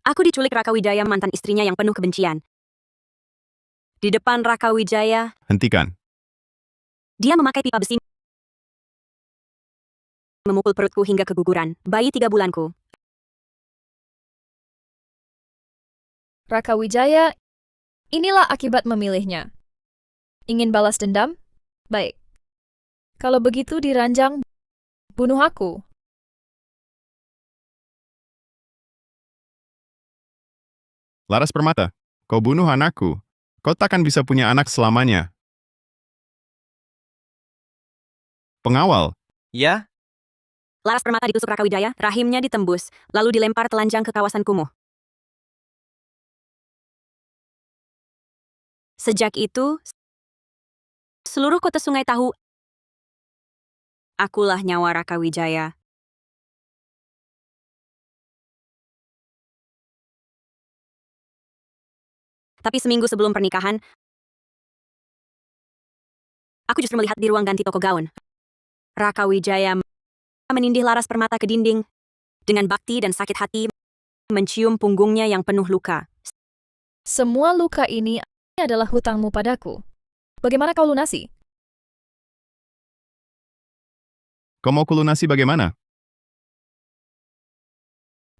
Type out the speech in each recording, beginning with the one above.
Aku diculik Raka Wijaya, mantan istrinya yang penuh kebencian. Di depan Raka Wijaya, Hentikan. dia memakai pipa besi, memukul perutku hingga keguguran. Bayi 3 bulanku. Raka Wijaya, inilah akibat memilihnya. Ingin balas dendam? Baik. Kalau begitu diranjang, bunuh aku. Laras Permata, kau bunuh anakku. Kau takkan bisa punya anak selamanya. Pengawal, Ya, Laras Permata ditusuk Raka Wijaya, rahimnya ditembus, lalu dilempar telanjang ke kawasan kumuh. Sejak itu, seluruh kota Sungai tahu akulah nyawa Raka Wijaya. Tapi seminggu sebelum pernikahan, aku justru melihat di ruang ganti toko gaun. Raka Wijaya menindih Laras Permata ke dinding. Dengan bakti dan sakit hati, mencium punggungnya yang penuh luka. Semua luka ini adalah hutangmu padaku. Bagaimana kau lunasi? kau mau kulunasi bagaimana?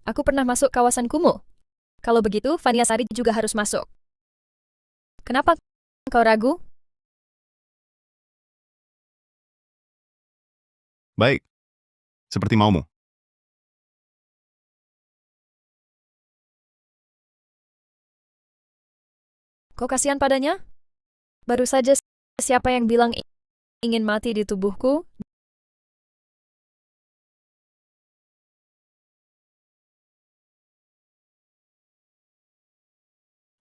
Aku pernah masuk kawasan kumuh. Kalau begitu, Fania Sari juga harus masuk. Kenapa kau ragu? Baik. Seperti maumu. Kau kasihan padanya? Baru saja siapa yang bilang ingin mati di tubuhku?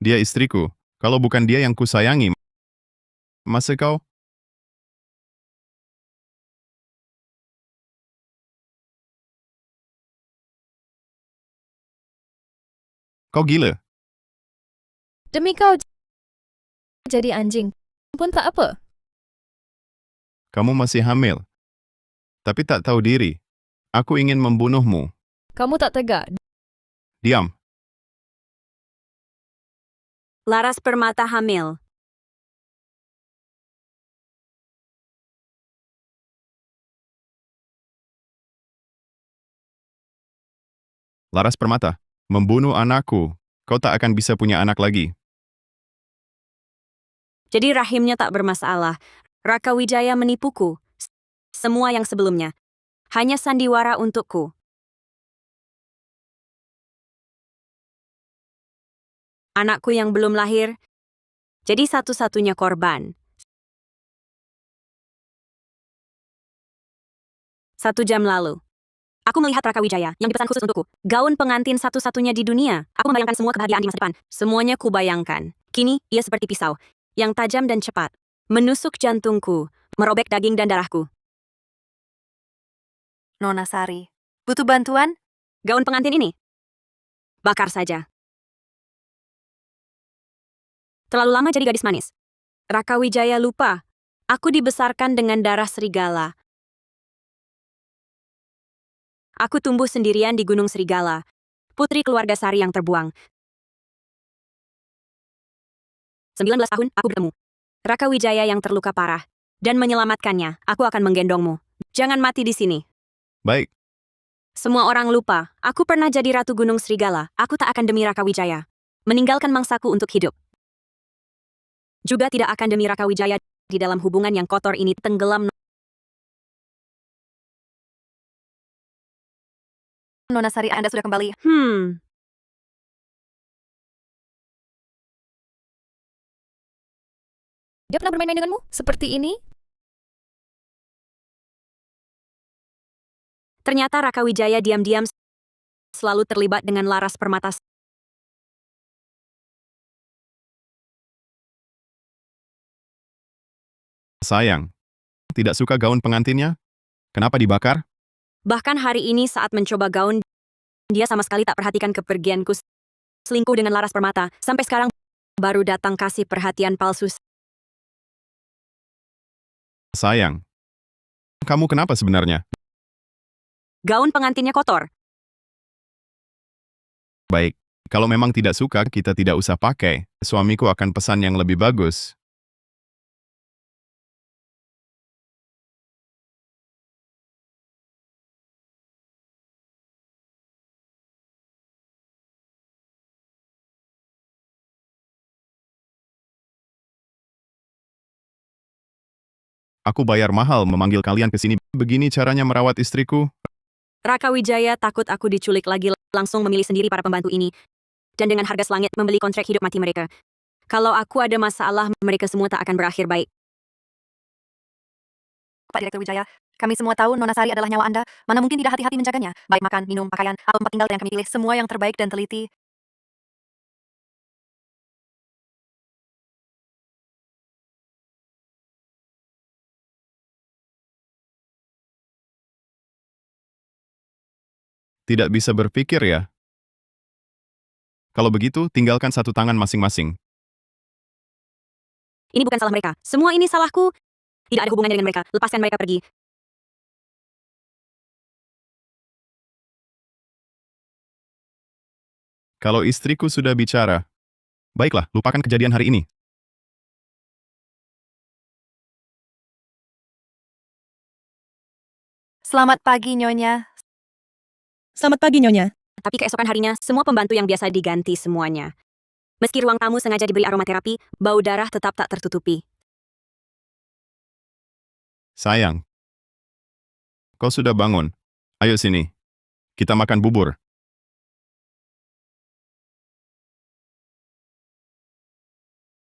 Dia istriku. Kalau bukan dia yang kusayangi, masa kau? Kau gila. Demi kau jadi anjing pun tak apa. Kamu masih hamil. Tapi tak tahu diri. Aku ingin membunuhmu. Kamu tak tega. Diam. Laras Permata hamil. Laras Permata, membunuh anakku. Kau tak akan bisa punya anak lagi. Jadi rahimnya tak bermasalah. Raka Wijaya menipuku. Semua yang sebelumnya. Hanya sandiwara untukku. Anakku yang belum lahir, jadi satu-satunya korban. 1 jam lalu, aku melihat Raka Wijaya yang dipesan khusus untukku. Gaun pengantin satu-satunya di dunia. Aku membayangkan semua kebahagiaan di masa depan. Semuanya kubayangkan. Kini, ia seperti pisau, yang tajam dan cepat. Menusuk jantungku, merobek daging dan darahku. Nona Sari, butuh bantuan? Gaun pengantin ini? Bakar saja. Terlalu lama jadi gadis manis. Raka Wijaya lupa. Aku dibesarkan dengan darah serigala. Aku tumbuh sendirian di Gunung Serigala. Putri keluarga Sari yang terbuang. 19 tahun, aku bertemu Raka Wijaya yang terluka parah. Dan menyelamatkannya, aku akan menggendongmu. Jangan mati di sini. Baik. Semua orang lupa, aku pernah jadi Ratu Gunung Serigala. Aku tak akan demi Raka Wijaya meninggalkan mangsaku untuk hidup. Juga tidak akan demi Raka Wijaya di dalam hubungan yang kotor ini tenggelam. Nona Sari, Anda sudah kembali. Dia pernah bermain-main denganmu? Seperti ini? Ternyata Raka Wijaya diam-diam selalu terlibat dengan Laras Permata. Sayang. Tidak suka gaun pengantinnya? Kenapa dibakar? Bahkan hari ini saat mencoba gaun, dia sama sekali tak perhatikan kepergianku. Selingkuh dengan Laras Permata. Sampai sekarang baru datang kasih perhatian palsu. Sayang. Kamu kenapa sebenarnya? Gaun pengantinnya kotor. Baik. Kalau memang tidak suka, kita tidak usah pakai. Suamiku akan pesan yang lebih bagus. Aku bayar mahal memanggil kalian ke sini. Begini caranya merawat istriku. Raka Wijaya takut aku diculik lagi, langsung memilih sendiri para pembantu ini. Dan dengan harga selangit membeli kontrak hidup mati mereka. Kalau aku ada masalah, mereka semua tak akan berakhir baik. Pak Direktur Wijaya, kami semua tahu Nona Sari adalah nyawa Anda. Mana mungkin tidak hati-hati menjaganya. Baik makan, minum, pakaian, atau tempat tinggal yang kami pilih. Semua yang terbaik dan teliti. Tidak bisa berpikir ya. Kalau begitu, tinggalkan satu tangan masing-masing. Ini bukan salah mereka. Semua ini salahku. Tidak ada hubungannya dengan mereka. Lepaskan mereka pergi. Kalau istriku sudah bicara, baiklah, lupakan kejadian hari ini. Selamat pagi, Nyonya. Selamat pagi, Nyonya. Tapi keesokan harinya, semua pembantu yang biasa diganti semuanya. Meski ruang tamu sengaja diberi aromaterapi, bau darah tetap tak tertutupi. Sayang, kau sudah bangun. Ayo sini. Kita makan bubur.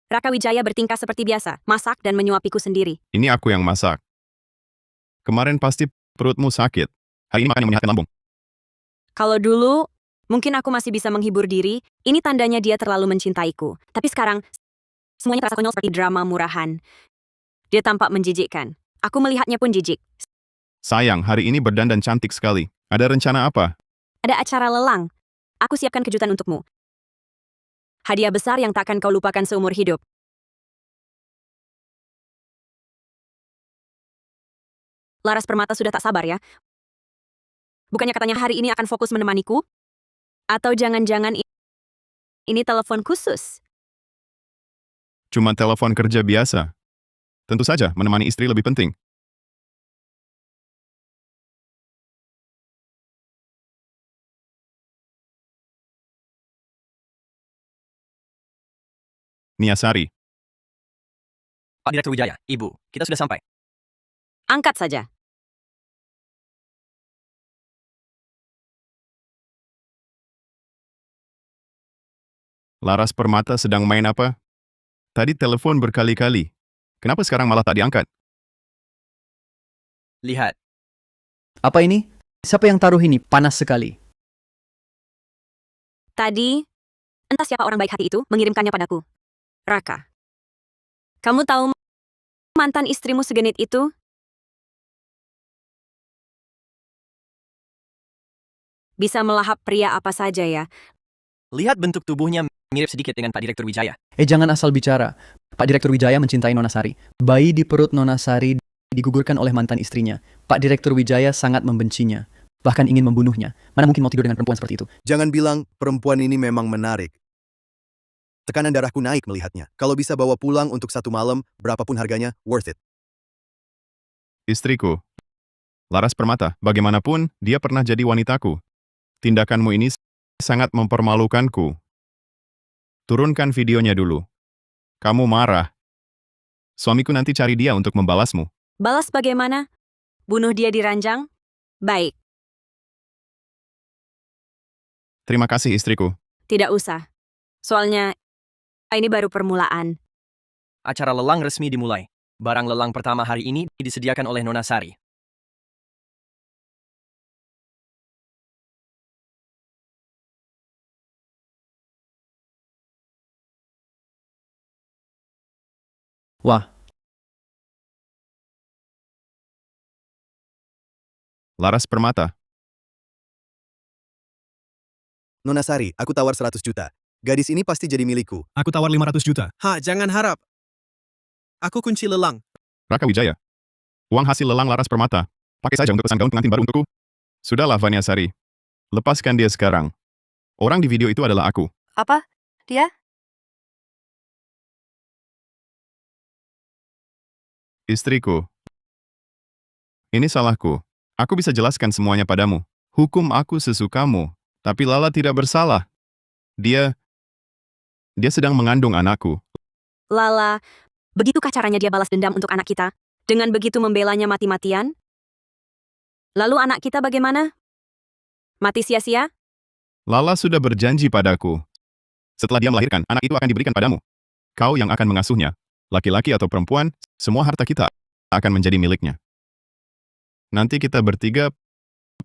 Raka Wijaya bertingkah seperti biasa, masak dan menyuapiku sendiri. Ini aku yang masak. Kemarin pasti perutmu sakit. Hari ini makan yang menyehatkan lambung. Kalau dulu, mungkin aku masih bisa menghibur diri, ini tandanya dia terlalu mencintaiku. Tapi sekarang, semuanya terasa konyol seperti drama murahan. Dia tampak menjijikkan. Aku melihatnya pun jijik. Sayang, hari ini berdandan cantik sekali. Ada rencana apa? Ada acara lelang. Aku siapkan kejutan untukmu. Hadiah besar yang tak akan kau lupakan seumur hidup. Laras Permata sudah tak sabar ya. Bukannya katanya hari ini akan fokus menemaniku? Atau jangan-jangan ini telepon khusus? Cuma telepon kerja biasa. Tentu saja, menemani istri lebih penting. Niasari, Pak Direktur Wijaya, Ibu, kita sudah sampai. Angkat saja. Laras Permata sedang main apa? Tadi telepon berkali-kali. Kenapa sekarang malah tak diangkat? Lihat, Apa ini? Siapa yang taruh ini? Panas sekali. Tadi, entah siapa orang baik hati itu mengirimkannya padaku. Raka. Kamu tahu mantan istrimu segenit itu? Bisa melahap pria apa saja ya. lihat bentuk tubuhnya mirip sedikit dengan Pak Direktur Wijaya. Jangan asal bicara. Pak Direktur Wijaya mencintai Nona Sari. Bayi di perut Nona Sari digugurkan oleh mantan istrinya. Pak Direktur Wijaya sangat membencinya. Bahkan ingin membunuhnya. Mana mungkin mau tidur dengan perempuan seperti itu? Jangan bilang perempuan ini memang menarik. Tekanan darahku naik melihatnya. Kalau bisa bawa pulang untuk satu malam, berapapun harganya, worth it. Istriku. Laras Permata, bagaimanapun, dia pernah jadi wanitaku. Tindakanmu ini sangat mempermalukanku. Turunkan videonya dulu. Kamu marah. Suamiku nanti cari dia untuk membalasmu. Balas bagaimana? Bunuh dia di ranjang? Baik, Terima kasih istriku. tidak usah. Soalnya, ini baru permulaan. Acara lelang resmi dimulai. Barang lelang pertama hari ini disediakan oleh Nona Sari. Wah, Laras Permata, Nona Sari, aku tawar 100 juta. Gadis ini pasti jadi milikku. Aku tawar 500 juta. Jangan harap. Aku kunci lelang. Raka Wijaya. Uang hasil lelang Laras Permata. Pakai saja untuk pesan gaun pengantin baru untukku. Sudahlah, Vania Sari. Lepaskan dia sekarang. Orang di video itu adalah aku. Apa? Dia? Istriku. Ini salahku. Aku bisa jelaskan semuanya padamu. Hukum aku sesukamu. Tapi Lala tidak bersalah. Dia sedang mengandung anakku. Lala, begitukah caranya dia balas dendam untuk anak kita? Dengan begitu membelanya mati-matian? Lalu anak kita bagaimana? Mati sia-sia? Lala sudah berjanji padaku. Setelah dia melahirkan, anak itu akan diberikan padamu. Kau yang akan mengasuhnya. Laki-laki atau perempuan, semua harta kita akan menjadi miliknya. Nanti kita bertiga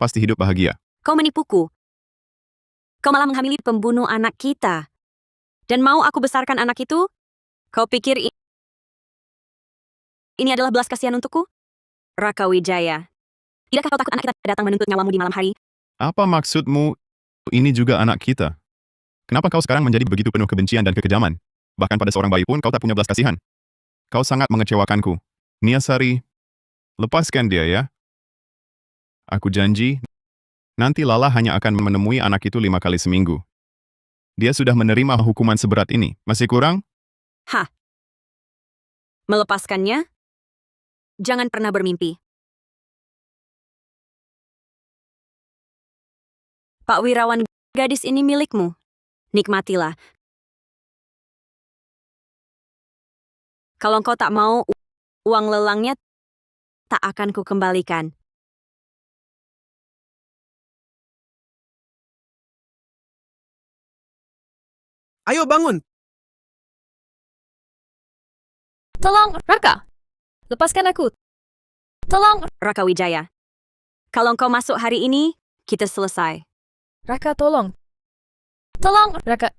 pasti hidup bahagia. Kau menipuku. Kau malah menghamili pembunuh anak kita. Dan mau aku besarkan anak itu? Kau pikir ini adalah belas kasihan untukku? Raka Wijaya, tidakkah kau takut anak kita datang menuntut nyawamu di malam hari? Apa maksudmu? Ini juga anak kita. Kenapa kau sekarang menjadi begitu penuh kebencian dan kekejaman? Bahkan pada seorang bayi pun kau tak punya belas kasihan. Kau sangat mengecewakanku. Niasari, lepaskan dia ya. Aku janji, nanti Lala hanya akan menemui anak itu 5 kali seminggu. Dia sudah menerima hukuman seberat ini. Masih kurang? Hah? Melepaskannya? Jangan pernah bermimpi. Pak Wirawan, gadis ini milikmu. Nikmatilah. Kalau engkau tak mau, uang lelangnya tak akan kukembalikan. Ayo bangun! Tolong, Raka! Lepaskan aku. Tolong, Raka Wijaya, kalau engkau masuk hari ini, kita selesai. Raka, tolong. Tolong, Raka.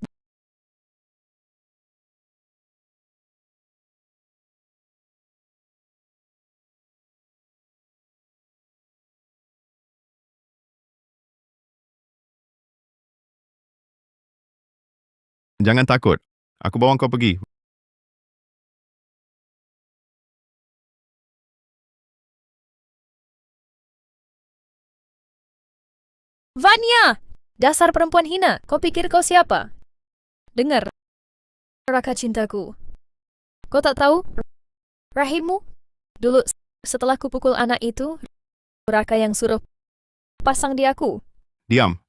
Jangan takut. Aku bawa engkau pergi. Vanya! Dasar perempuan hina, kau pikir kau siapa? Dengar, Raka cintaku. Kau tak tahu rahimmu? Dulu setelah kupukul anak itu, Raka yang suruh pasang di aku. Diam.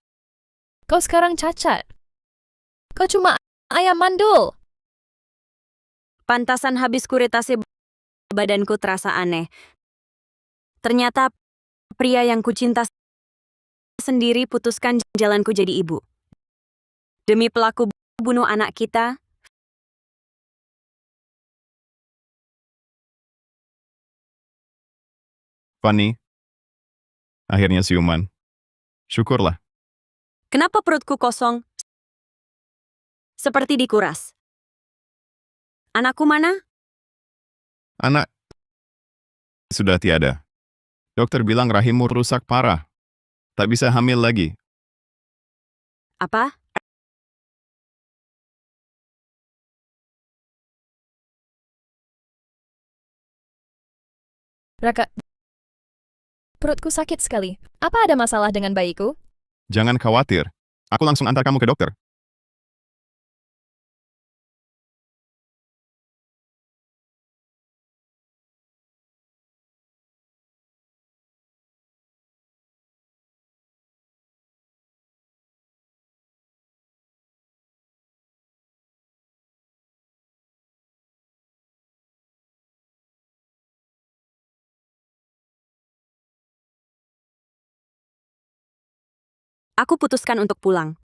Kau sekarang cacat. Kau cuma ayam mandul. Pantasan habis kuretase badanku terasa aneh. Ternyata pria yang kucinta sendiri putuskan jalanku jadi ibu. Demi pelaku bunuh anak kita, Fanny. Akhirnya siuman. Syukurlah. kenapa perutku kosong? Seperti dikuras. Anakku mana? Anak sudah tiada. Dokter bilang rahimmu rusak parah. Tak bisa hamil lagi. Apa? Raka, perutku sakit sekali. Apa ada masalah dengan bayiku? Jangan khawatir. Aku langsung antar kamu ke dokter. Aku putuskan untuk pulang.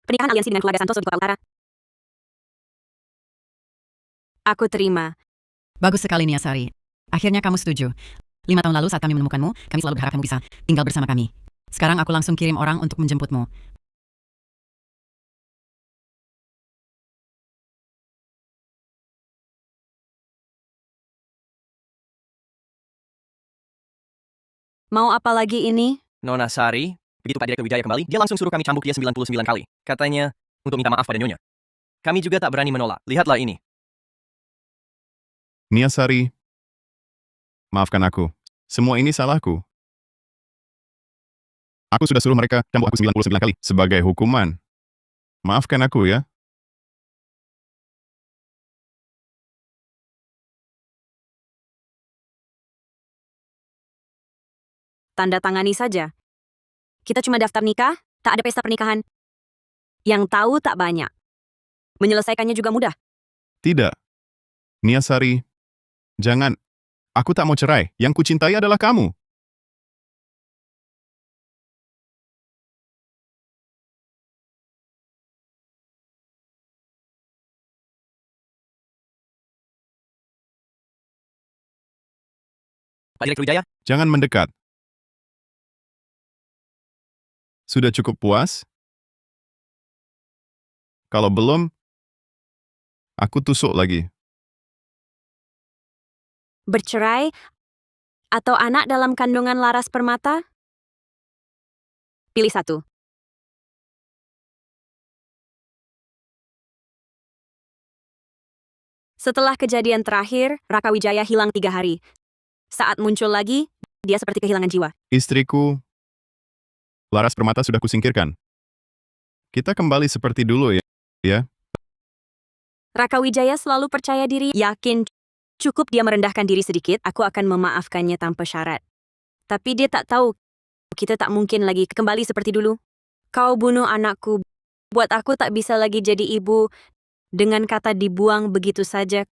Pernikahan aliansi dengan keluarga Santos untuk Utara. Aku terima. Bagus sekali, Niasari. Akhirnya kamu setuju. 5 tahun lalu saat kami menemukanmu, kami selalu berharap kamu bisa tinggal bersama kami. Sekarang aku langsung kirim orang untuk menjemputmu. Mau apa lagi ini? Nona Sari, begitu Pak Direktur Wijaya kembali, dia langsung suruh kami cambuk dia 99 kali. Katanya, untuk minta maaf pada Nyonya. Kami juga tak berani menolak. Lihatlah ini. Niasari. Maafkan aku. Semua ini salahku. Aku sudah suruh mereka cambuk aku 99 kali sebagai hukuman. Maafkan aku ya. Tanda tangani saja. Kita cuma daftar nikah, tak ada pesta pernikahan. Yang tahu tak banyak. Menyelesaikannya juga mudah. Tidak. Niasari, jangan. Aku tak mau cerai. Yang kucintai adalah kamu. Pak Direktur Wijaya, Jangan mendekat. Sudah cukup puas? Kalau belum, aku tusuk lagi. Bercerai atau anak dalam kandungan Laras Permata? Pilih satu. Setelah kejadian terakhir, Raka Wijaya hilang 3 hari. Saat muncul lagi, dia seperti kehilangan jiwa. Istriku, Laras Permata sudah kusingkirkan. Kita kembali seperti dulu ya. Raka Wijaya selalu percaya diri, yakin cukup dia merendahkan diri sedikit, aku akan memaafkannya tanpa syarat. Tapi dia tak tahu, kita tak mungkin lagi kembali seperti dulu. Kau bunuh anakku, buat aku tak bisa lagi jadi ibu, dengan kata dibuang begitu saja.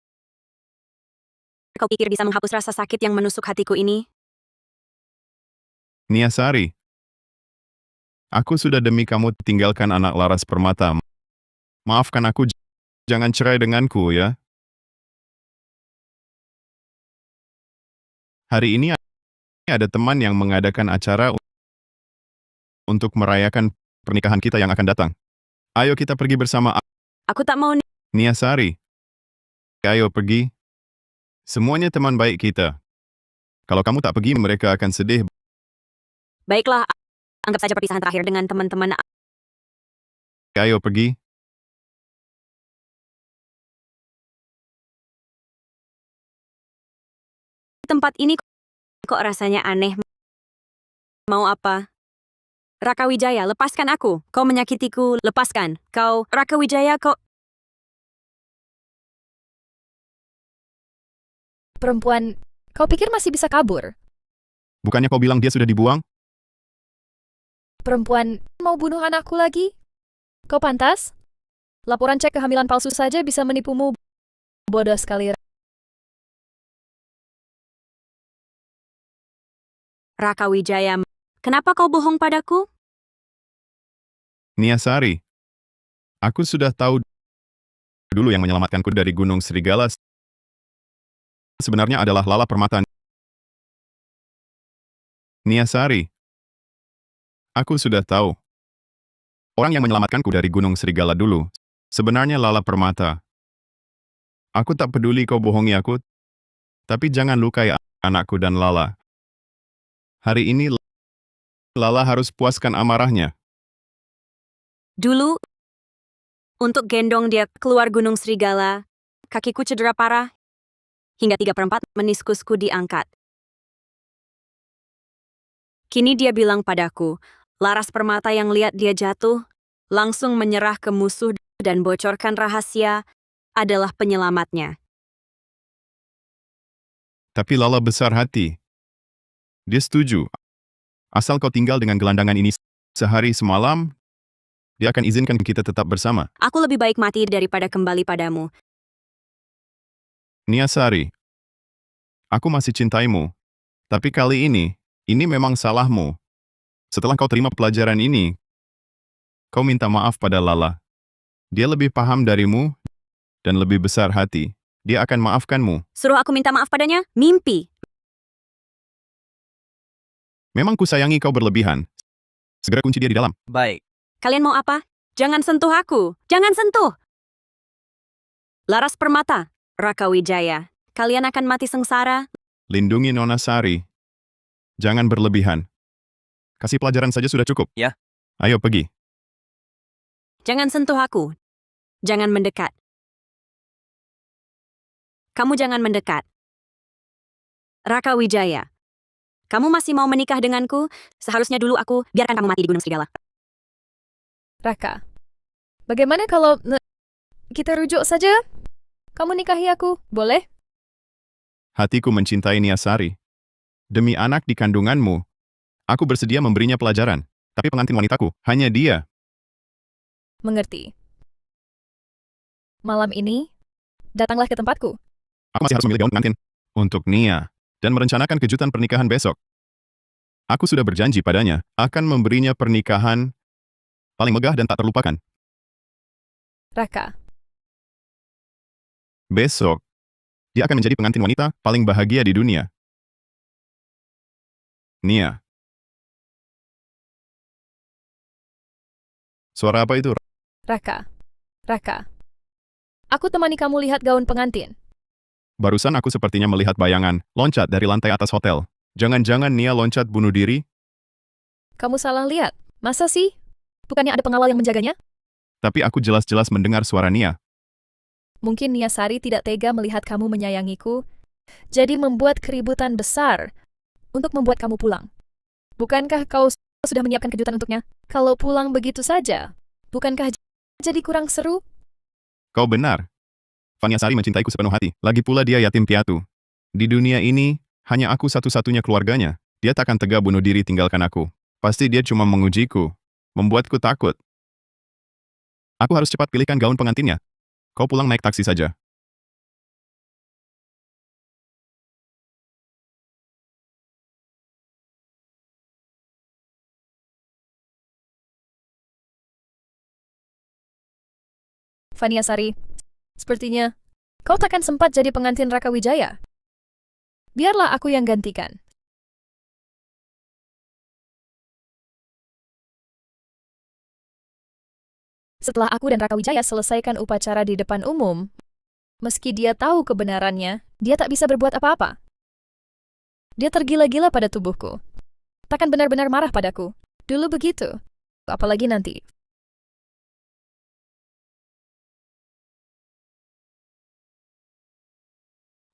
Kau pikir bisa menghapus rasa sakit yang menusuk hatiku ini? Niasari, aku sudah demi kamu tinggalkan anak Laras Permata. Maafkan aku, jangan cerai denganku ya. Hari ini ada teman yang mengadakan acara untuk merayakan pernikahan kita yang akan datang. Ayo kita pergi bersama. Aku tak mau. Niasari, ayo pergi. Semuanya teman baik kita. Kalau kamu tak pergi, mereka akan sedih. Baiklah, anggap saja perpisahan terakhir dengan teman-teman. Ayo pergi. Tempat ini kok rasanya aneh. Mau apa? Raka Wijaya, lepaskan aku. Kau menyakitiku, lepaskan. Kau, Raka Wijaya, kau... Perempuan, kau pikir masih bisa kabur? Bukannya kau bilang dia sudah dibuang? Perempuan, mau bunuh anakku lagi? Kau pantas? Laporan cek kehamilan palsu saja bisa menipumu. Bodoh sekali. Raka Wijaya, kenapa kau bohong padaku? Niasari, aku sudah tahu dulu yang menyelamatkanku dari Gunung Serigala sebenarnya adalah Lala Permata. Niasari, aku sudah tahu. Orang yang menyelamatkanku dari Gunung Serigala dulu, sebenarnya Lala Permata. Aku tak peduli kau bohongi aku, tapi jangan lukai anakku dan Lala. Hari ini Lala harus puaskan amarahnya. Dulu, untuk gendong dia keluar Gunung Serigala, kakiku cedera parah, hingga 3/4 meniskusku diangkat. Kini dia bilang padaku, Laras Permata yang lihat dia jatuh, langsung menyerah ke musuh dan bocorkan rahasia, adalah penyelamatnya. Tapi Lala besar hati. Dia setuju. Asal kau tinggal dengan gelandangan ini sehari semalam, dia akan izinkan kita tetap bersama. Aku lebih baik mati daripada kembali padamu. Niasari, aku masih cintaimu. Tapi kali ini memang salahmu. Setelah kau terima pelajaran ini, kau minta maaf pada Lala. Dia lebih paham darimu dan lebih besar hati. Dia akan maafkanmu. Suruh aku minta maaf padanya? Mimpi. Memang ku sayangi kau berlebihan. Segera kunci dia di dalam. baik. Kalian mau apa? Jangan sentuh aku. Jangan sentuh. Laras Permata, Raka Wijaya, kalian akan mati sengsara. Lindungi Nona Sari. Jangan berlebihan. Kasih pelajaran saja sudah cukup. Ya. Ayo pergi. Jangan sentuh aku. Jangan mendekat. Kamu jangan mendekat. Raka Wijaya, Kamu masih mau menikah denganku? Seharusnya dulu aku biarkan kamu mati di gunung serigala. Raka, bagaimana kalau kita rujuk saja? Kamu nikahi aku, boleh? Hatiku mencintai Niasari. Demi anak di kandunganmu, aku bersedia memberinya pelajaran. Tapi pengantin wanitaku, hanya dia. Mengerti. Malam ini, datanglah ke tempatku. Aku masih harus memilih gaun pengantin untuk Nia dan merencanakan kejutan pernikahan besok. Aku sudah berjanji padanya akan memberinya pernikahan paling megah dan tak terlupakan. Raka, Besok, dia akan menjadi pengantin wanita paling bahagia di dunia. Nia. Suara apa itu? Raka, Raka. Aku temani kamu lihat gaun pengantin. Barusan aku sepertinya melihat bayangan loncat dari lantai atas hotel. Jangan-jangan Nia loncat bunuh diri? Kamu salah lihat. Masa sih? Bukannya ada pengawal yang menjaganya? Tapi aku jelas-jelas mendengar suara Nia. Mungkin Niasari tidak tega melihat kamu menyayangiku, jadi membuat keributan besar untuk membuat kamu pulang. Bukankah kau sudah menyiapkan kejutan untuknya? Kalau pulang begitu saja, bukankah jadi kurang seru? Kau benar. Vaniasari mencintaiku sepenuh hati. Lagi pula dia yatim piatu. Di dunia ini, hanya aku satu-satunya keluarganya. Dia takkan tega bunuh diri tinggalkan aku. Pasti dia cuma mengujiku. Membuatku takut. Aku harus cepat pilihkan gaun pengantinnya. Kau pulang naik taksi saja. Vaniasari, sepertinya kau takkan sempat jadi pengantin Raka Wijaya. Biarlah aku yang gantikan. Setelah aku dan Raka Wijaya selesaikan upacara di depan umum, meski dia tahu kebenarannya, dia tak bisa berbuat apa-apa. Dia tergila-gila pada tubuhku. Takkan benar-benar marah padaku. Dulu begitu. Apalagi nanti.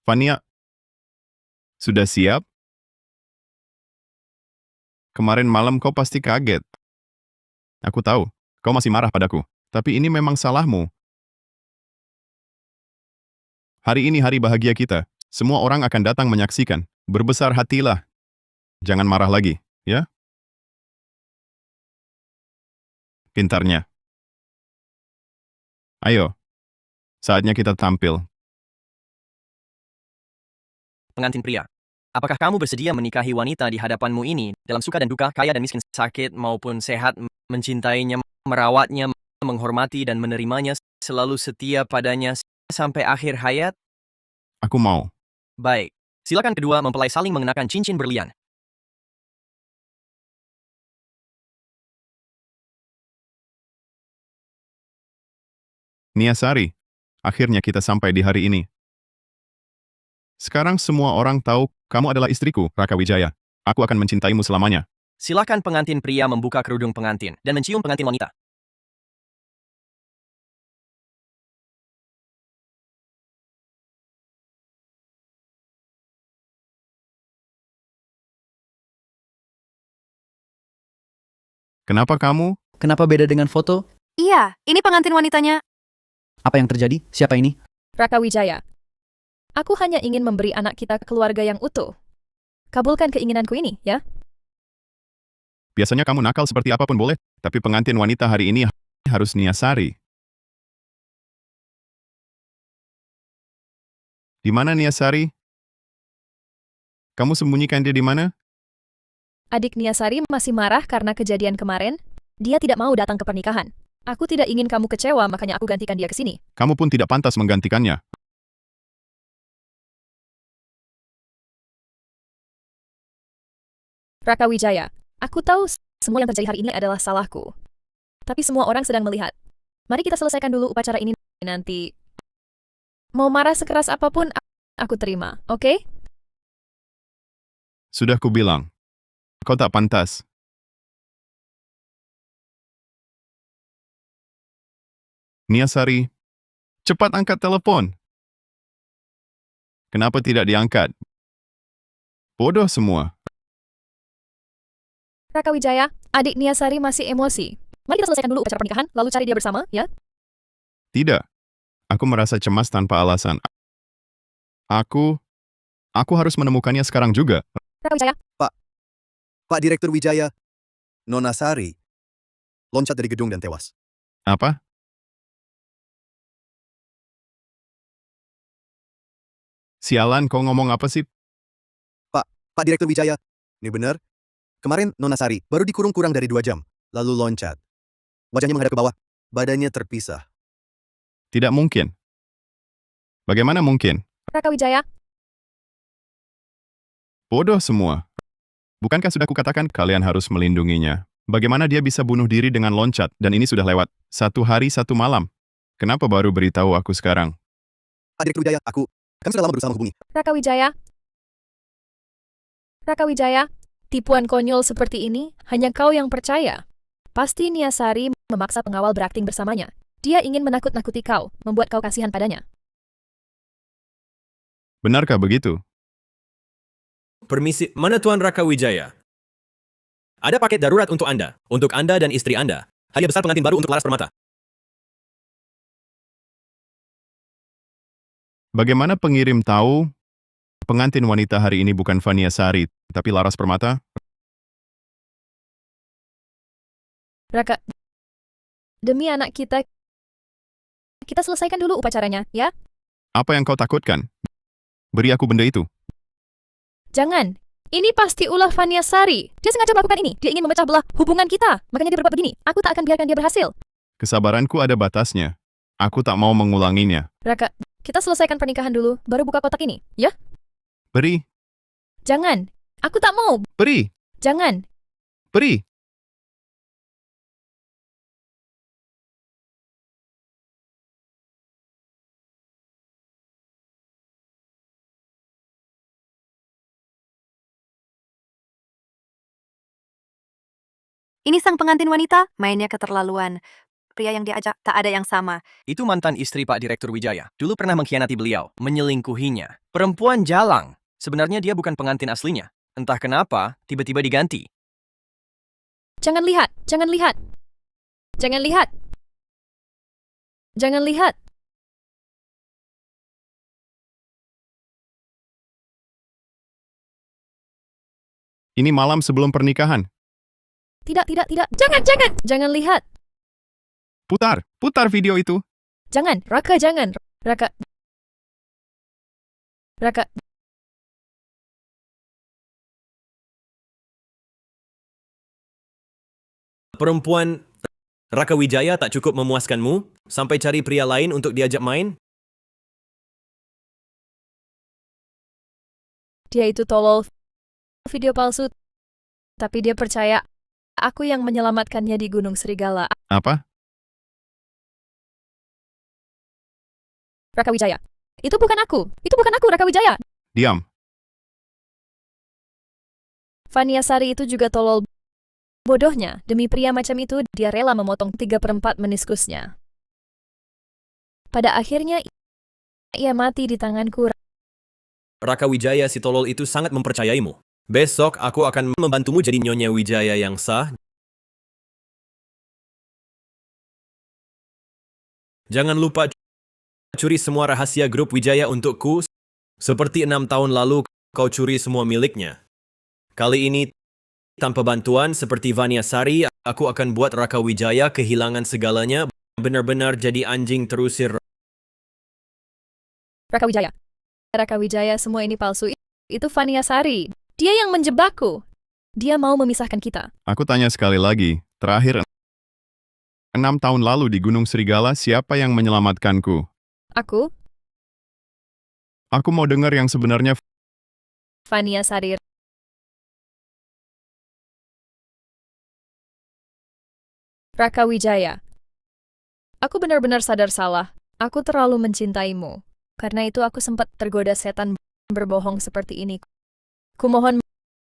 Vania, sudah siap? Kemarin malam kau pasti kaget. Aku tahu, kau masih marah padaku. Tapi ini memang salahmu. Hari ini hari bahagia kita. Semua orang akan datang menyaksikan. Berbesar hatilah. Jangan marah lagi, ya? Pintarnya. Ayo, saatnya kita tampil. Pengantin pria, apakah kamu bersedia menikahi wanita di hadapanmu ini dalam suka dan duka, kaya dan miskin, sakit maupun sehat, mencintainya, merawatnya, menghormati dan menerimanya, selalu setia padanya sampai akhir hayat? Aku mau. Baik, silakan kedua mempelai saling mengenakan cincin berlian. Niasari, akhirnya kita sampai di hari ini. Sekarang semua orang tahu kamu adalah istriku, Raka Wijaya. Aku akan mencintaimu selamanya. Silakan pengantin pria membuka kerudung pengantin dan mencium pengantin wanita. Kenapa kamu? Kenapa beda dengan foto? Iya, ini pengantin wanitanya. Apa yang terjadi? Siapa ini? Raka Wijaya, aku hanya ingin memberi anak kita keluarga yang utuh. Kabulkan keinginanku ini, ya? Biasanya kamu nakal seperti apapun boleh, tapi pengantin wanita hari ini harus Niasari. Di mana Niasari? Kamu sembunyikan dia di mana? Adik Niasari masih marah karena kejadian kemarin. Dia tidak mau datang ke pernikahan. Aku tidak ingin kamu kecewa, makanya aku gantikan dia ke sini. Kamu pun tidak pantas menggantikannya. Raka Wijaya, aku tahu semua yang terjadi hari ini adalah salahku. Tapi semua orang sedang melihat. Mari kita selesaikan dulu upacara ini nanti. Mau marah sekeras apapun, aku terima, oke? Sudah kubilang. Kau tak pantas. Niasari, cepat angkat telepon. Kenapa tidak diangkat? Bodoh semua. Raka Wijaya, adik Niasari masih emosi. Mari kita selesaikan dulu upacara pernikahan, lalu cari dia bersama, ya? Tidak. Aku merasa cemas tanpa alasan. Aku harus menemukannya sekarang juga. Raka Wijaya, Pak Direktur Wijaya, Nona Sari loncat dari gedung dan tewas. Apa? Sialan, kau ngomong apa sih? Pak Direktur Wijaya, ini benar? Kemarin Nona Sari baru dikurung kurang dari 2 jam, lalu loncat. Wajahnya menghadap ke bawah, badannya terpisah. Tidak mungkin. Bagaimana mungkin? Raka Wijaya, Bodoh semua. Bukankah sudah kukatakan kalian harus melindunginya? Bagaimana dia bisa bunuh diri dengan loncat? Dan ini sudah lewat 1 hari 1 malam. Kenapa baru beritahu aku sekarang? Pak Direktur Wijaya, kami sudah lama berusaha menghubungi. Raka Wijaya. Raka Wijaya, tipuan konyol seperti ini hanya kau yang percaya. Pasti Niasari memaksa pengawal berakting bersamanya. Dia ingin menakut-nakuti kau, membuat kau kasihan padanya. Benarkah begitu? Permisi, mana Tuan Raka Wijaya? Ada paket darurat untuk Anda dan istri Anda. Hadiah besar pengantin baru untuk Laras Permata. Bagaimana pengirim tahu pengantin wanita hari ini bukan Vania Sari, tapi Laras Permata? Raka, demi anak kita selesaikan dulu upacaranya, ya? Apa yang kau takutkan? Beri aku benda itu. Jangan. Ini pasti ulah Vania Sari. Dia sengaja melakukan ini. Dia ingin memecah belah hubungan kita. Makanya dia berbuat begini. Aku tak akan biarkan dia berhasil. Kesabaranku ada batasnya. Aku tak mau mengulanginya. Raka, kita selesaikan pernikahan dulu, baru buka kotak ini, ya? Beri, Jangan. Aku tak mau. beri, Jangan. beri. Ini sang pengantin wanita, mainnya keterlaluan. Pria yang diajak tak ada yang sama. Itu mantan istri Pak Direktur Wijaya. Dulu pernah mengkhianati beliau, menyelingkuhinya. Perempuan jalang. Sebenarnya dia bukan pengantin aslinya. Entah kenapa, tiba-tiba diganti. Jangan lihat. Jangan lihat. Jangan lihat. Jangan lihat. Ini malam sebelum pernikahan. Tidak. Jangan. Jangan lihat. Putar video itu. Jangan. Raka, jangan. Raka. Raka. Perempuan Raka Wijaya tak cukup memuaskanmu sampai cari pria lain untuk diajak main? Dia itu tolol. Video palsu. Tapi dia percaya aku yang menyelamatkannya di Gunung Serigala. Apa? Raka Wijaya. Itu bukan aku. Itu bukan aku, Raka Wijaya. Diam. Vania Sari itu juga tolol. Bodohnya, demi pria macam itu, dia rela memotong 3/4 meniskusnya. Pada akhirnya, ia mati di tanganku. Raka Wijaya si tolol itu sangat mempercayaimu. Besok aku akan membantumu jadi Nyonya Wijaya yang sah. Jangan lupa curi semua rahasia grup Wijaya untukku, seperti 6 tahun lalu kau curi semua miliknya. Kali ini, tanpa bantuan seperti Vania Sari, aku akan buat Raka Wijaya kehilangan segalanya, benar-benar jadi anjing terusir. Raka Wijaya. Raka Wijaya, semua ini palsu. Itu Vania Sari. Dia yang menjebakku. Dia mau memisahkan kita. Aku tanya sekali lagi. Terakhir, 6 tahun lalu di Gunung Serigala, siapa yang menyelamatkanku? Aku, Aku mau dengar yang sebenarnya. Vania Sari. Raka Wijaya. Aku benar-benar sadar salah. Aku terlalu mencintaimu. Karena itu aku sempat tergoda setan berbohong seperti ini. Kumohon,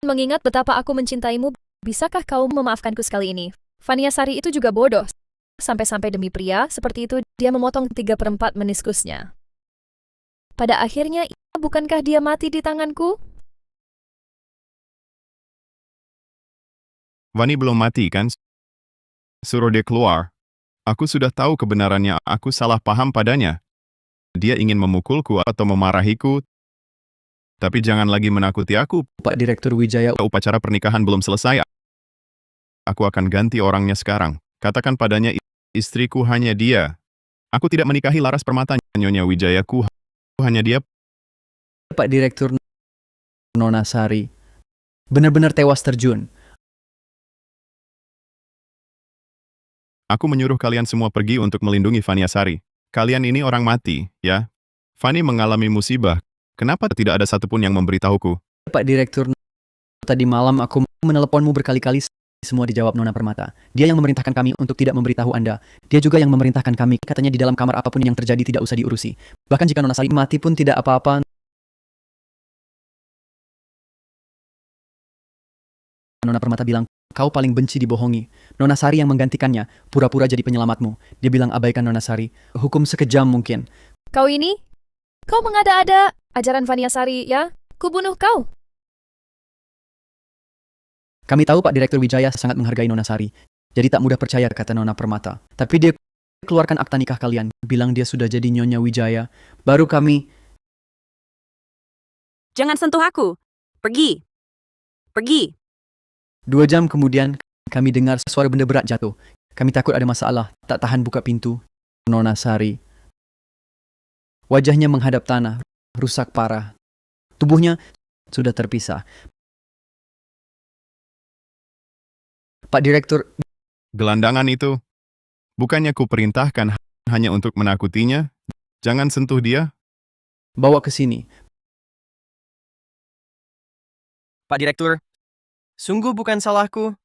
mengingat betapa aku mencintaimu, bisakah kau memaafkanku sekali ini? Vania Sari itu juga bodoh. Sampai-sampai demi pria, seperti itu, dia memotong 3/4 meniskusnya. Pada akhirnya, bukankah dia mati di tanganku? Vani belum mati kan? Suruh dia keluar. Aku sudah tahu kebenarannya, aku salah paham padanya. Dia ingin memukulku atau memarahiku, tapi jangan lagi menakuti aku. Pak Direktur Wijaya, Upacara pernikahan belum selesai. Aku akan ganti orangnya sekarang. Katakan padanya istriku hanya dia. Aku tidak menikahi Laras Permata, Nyonya Wijayaku hanya dia. Pak Direktur Nona Sari benar-benar tewas terjun. Aku menyuruh kalian semua pergi untuk melindungi Vania Sari. Kalian ini orang mati, ya? Vani mengalami musibah. Kenapa tidak ada satupun yang memberitahuku? Pak Direktur, tadi malam aku meneleponmu berkali-kali, semua dijawab Nona Permata. Dia yang memerintahkan kami untuk tidak memberitahu Anda. Dia juga yang memerintahkan kami, katanya di dalam kamar apapun yang terjadi tidak usah diurusi. Bahkan jika Nona Sari mati pun tidak apa-apa. Nona Permata bilang, kau paling benci dibohongi. Nona Sari yang menggantikannya, pura-pura jadi penyelamatmu. Dia bilang abaikan Nona Sari. Hukum sekejam mungkin. Kau ini? Kau mengada-ada ajaran Vania Sari, ya? Kubunuh kau. Kami tahu Pak Direktur Wijaya sangat menghargai Nona Sari. Jadi tak mudah percaya kata Nona Permata. Tapi dia keluarkan akta nikah kalian. Bilang dia sudah jadi Nyonya Wijaya. Baru kami... Jangan sentuh aku. Pergi. Pergi. 2 jam kemudian, kami dengar suara benda berat jatuh. Kami takut ada masalah, tak tahan buka pintu. Nona Sari. Wajahnya menghadap tanah, rusak parah. Tubuhnya sudah terpisah. Pak Direktur, Gelandangan itu. Bukannya ku perintahkan hanya untuk menakutinya? Jangan sentuh dia. bawa ke sini. Pak Direktur, sungguh bukan salahku.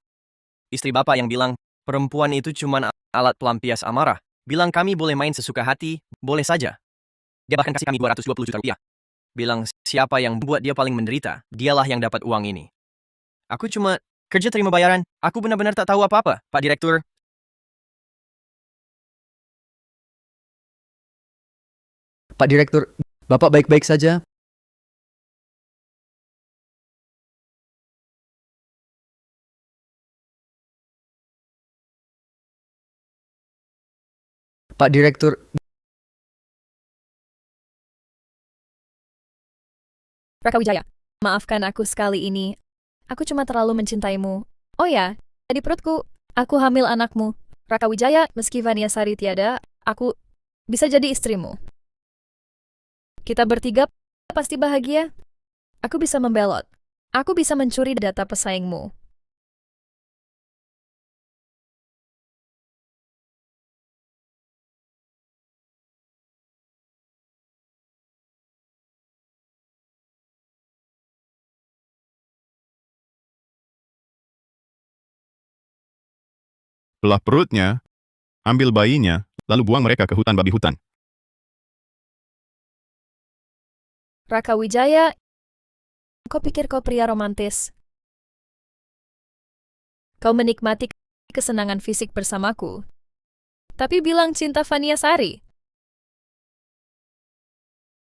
Istri Bapak yang bilang, perempuan itu cuma alat pelampias amarah. Bilang kami boleh main sesuka hati, boleh saja. Dia bahkan kasih kami 220 juta rupiah. Bilang siapa yang buat dia paling menderita, dialah yang dapat uang ini. Aku cuma kerja terima bayaran, aku benar-benar tak tahu apa-apa, Pak Direktur. Pak Direktur, Bapak baik-baik saja? Pak Direktur, Raka Wijaya, maafkan aku sekali ini. Aku cuma terlalu mencintaimu. Oh ya, di perutku, aku hamil anakmu. Raka Wijaya, meski Vania Sari tiada, aku bisa jadi istrimu. Kita bertiga pasti bahagia. Aku bisa membelot. Aku bisa mencuri data pesaingmu. Belah perutnya, ambil bayinya, lalu buang mereka ke hutan babi hutan. Raka Wijaya, kau pikir kau pria romantis? Kau menikmati kesenangan fisik bersamaku. Tapi bilang cinta Vania Sari.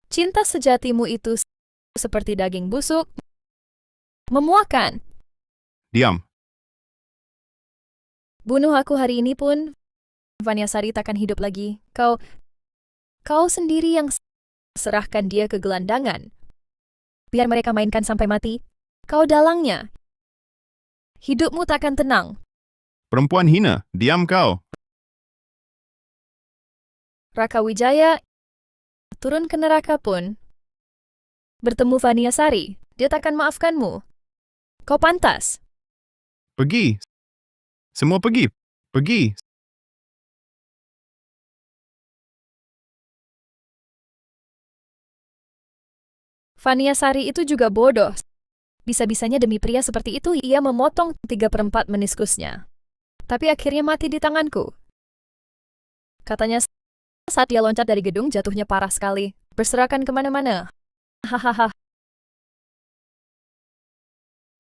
Cinta sejatimu itu seperti daging busuk, memuakan. Diam. Bunuh aku hari ini pun, Vania Sari takkan hidup lagi. Kau sendiri yang serahkan dia ke gelandangan. Biar mereka mainkan sampai mati. Kau dalangnya. Hidupmu takkan tenang. Perempuan hina, diam kau. Raka Wijaya, turun ke neraka pun. Bertemu Vania Sari, dia takkan maafkanmu. Kau pantas. Pergi. Semua pergi. Pergi. Vania Sari itu juga bodoh. Bisa-bisanya demi pria seperti itu, ia memotong 3/4 meniskusnya. Tapi akhirnya mati di tanganku. Katanya saat dia loncat dari gedung, jatuhnya parah sekali. Berserakan kemana-mana. Hahaha.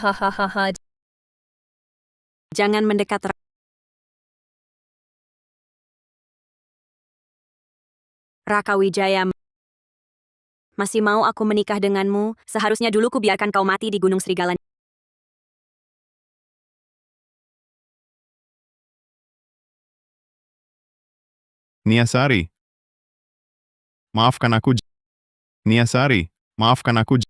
Hahaha. Jangan mendekat. Raka Wijaya, masih mau aku menikah denganmu? Seharusnya dulu ku biarkan kau mati di Gunung Serigala. Niasari. Maafkan aku. Niasari, maafkan aku.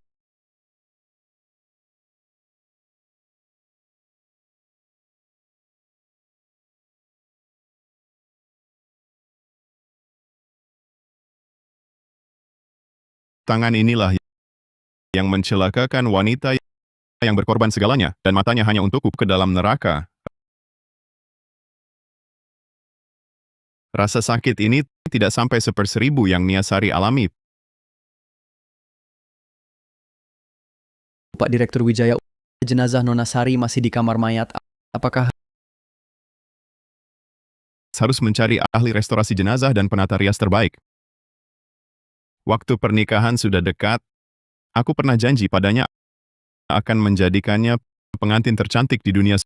Tangan inilah yang mencelakakan wanita yang berkorban segalanya, dan matanya hanya untukku ke dalam neraka. Rasa sakit ini tidak sampai 1/1000 yang Niasari alami. Pak Direktur Wijaya, jenazah Nona Sari masih di kamar mayat. Apakah Harus mencari ahli restorasi jenazah dan penata rias terbaik. Waktu pernikahan sudah dekat. Aku pernah janji padanya akan menjadikannya pengantin tercantik di dunia.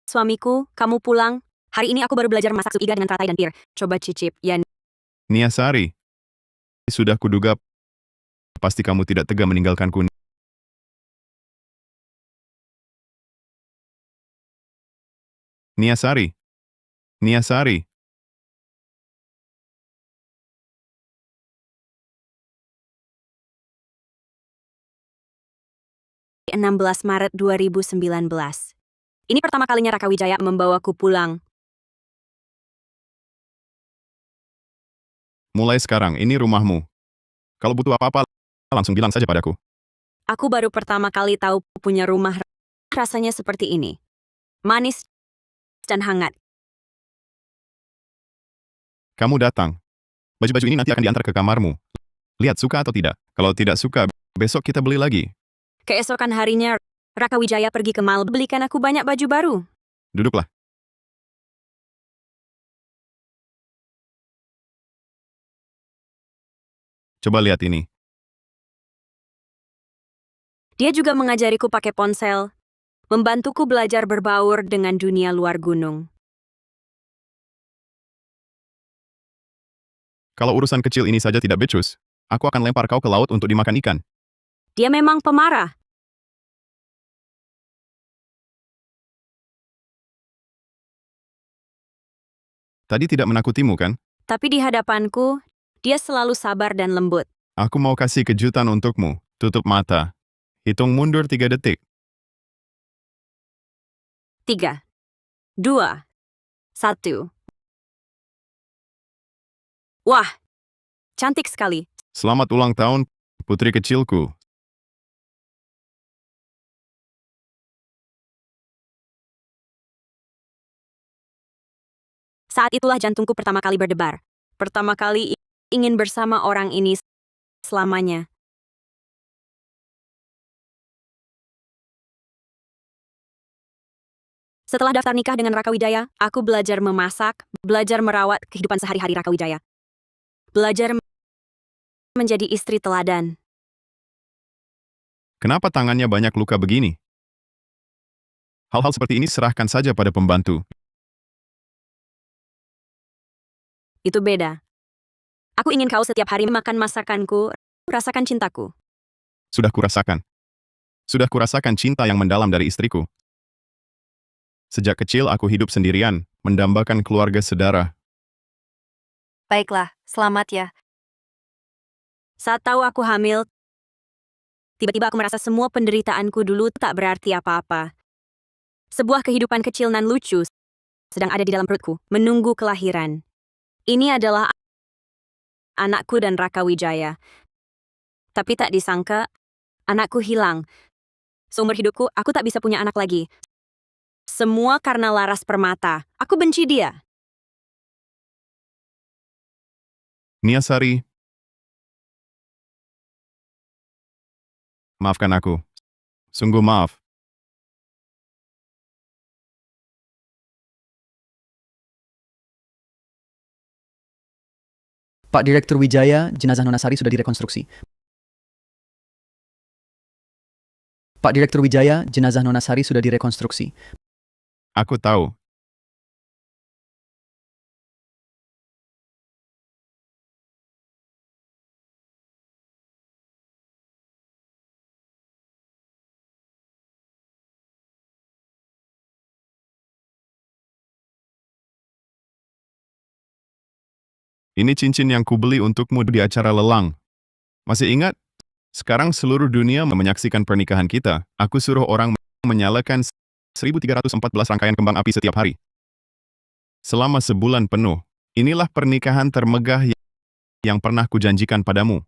Suamiku, kamu pulang. Hari ini aku baru belajar masak sup iga dengan teratai dan pir. Coba cicip, ya. Niasari, sudah kuduga pasti kamu tidak tega meninggalkanku. Niasari. Niasari. 16 Maret 2019. Ini pertama kalinya Raka Wijaya membawaku pulang. Mulai sekarang, ini rumahmu. Kalau butuh apa-apa, langsung bilang saja padaku. Aku baru pertama kali tahu punya rumah rasanya seperti ini. Manis dan hangat. Kamu datang. Baju-baju ini nanti akan diantar ke kamarmu. Lihat suka atau tidak. Kalau tidak suka, besok kita beli lagi. Keesokan harinya, Raka Wijaya pergi ke mall belikan aku banyak baju baru. Duduklah. Coba lihat ini. Dia juga mengajariku pakai ponsel, membantuku belajar berbaur dengan dunia luar gunung. Kalau urusan kecil ini saja tidak becus, aku akan lempar kau ke laut untuk dimakan ikan. Dia memang pemarah. Tadi tidak menakutimu, kan? Tapi di hadapanku, dia selalu sabar dan lembut. Aku mau kasih kejutan untukmu. Tutup mata. Hitung mundur 3 detik. 3, 2, 1. Wah, cantik sekali. Selamat ulang tahun, putri kecilku. Saat itulah jantungku pertama kali berdebar. Pertama kali ingin bersama orang ini selamanya. Setelah daftar nikah dengan Raka Wijaya, aku belajar memasak, belajar merawat kehidupan sehari-hari Raka Wijaya. Belajar menjadi istri teladan. Kenapa tangannya banyak luka begini? Hal-hal seperti ini serahkan saja pada pembantu. Itu beda. Aku ingin kau setiap hari makan masakanku, rasakan cintaku. Sudah kurasakan. Sudah kurasakan cinta yang mendalam dari istriku. Sejak kecil aku hidup sendirian, mendambakan keluarga sedara. Baiklah, selamat ya. Saat tahu aku hamil, tiba-tiba aku merasa semua penderitaanku dulu tak berarti apa-apa. Sebuah kehidupan kecil nan lucu sedang ada di dalam perutku, menunggu kelahiran. Ini adalah anakku dan Raka Wijaya. Tapi tak disangka, anakku hilang. Seumur hidupku, aku tak bisa punya anak lagi. Semua karena Laras Permata. Aku benci dia. Niasari, maafkan aku. Sungguh maaf. Pak Direktur Wijaya, jenazah Nona Sari sudah direkonstruksi. Pak Direktur Wijaya, jenazah Nona Sari sudah direkonstruksi. Aku tahu. Ini cincin yang kubeli untukmu di acara lelang. Masih ingat? Sekarang seluruh dunia menyaksikan pernikahan kita. Aku suruh orang menyalakan 1314 rangkaian kembang api setiap hari. Selama sebulan penuh. Inilah pernikahan termegah yang pernah kujanjikan padamu.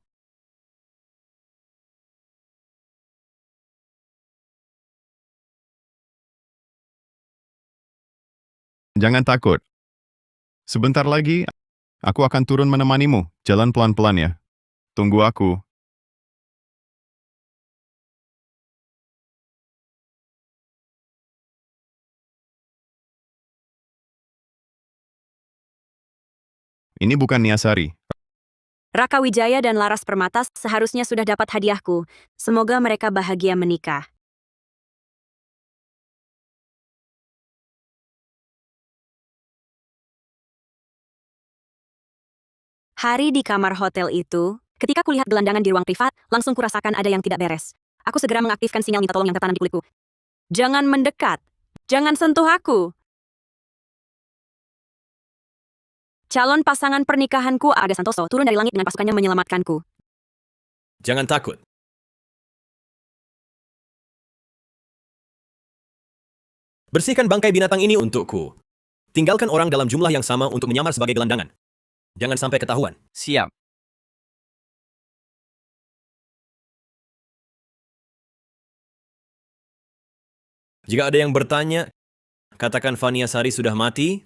Jangan takut. Sebentar lagi, aku akan turun menemanimu. Jalan pelan-pelan ya. Tunggu aku. Ini bukan Niasari. Raka Wijaya dan Laras Permata seharusnya sudah dapat hadiahku. Semoga mereka bahagia menikah. Hari di kamar hotel itu, ketika kulihat gelandangan di ruang privat, langsung kurasakan ada yang tidak beres. Aku segera mengaktifkan sinyal minta tolong yang tertanam di kulitku. Jangan mendekat. Jangan sentuh aku. Calon pasangan pernikahanku, Arga Santoso, turun dari langit dengan pasukannya menyelamatkanku. Jangan takut. Bersihkan bangkai binatang ini untukku. Tinggalkan orang dalam jumlah yang sama untuk menyamar sebagai gelandangan. Jangan sampai ketahuan. Siap. Jika ada yang bertanya, katakan Vania Sari sudah mati.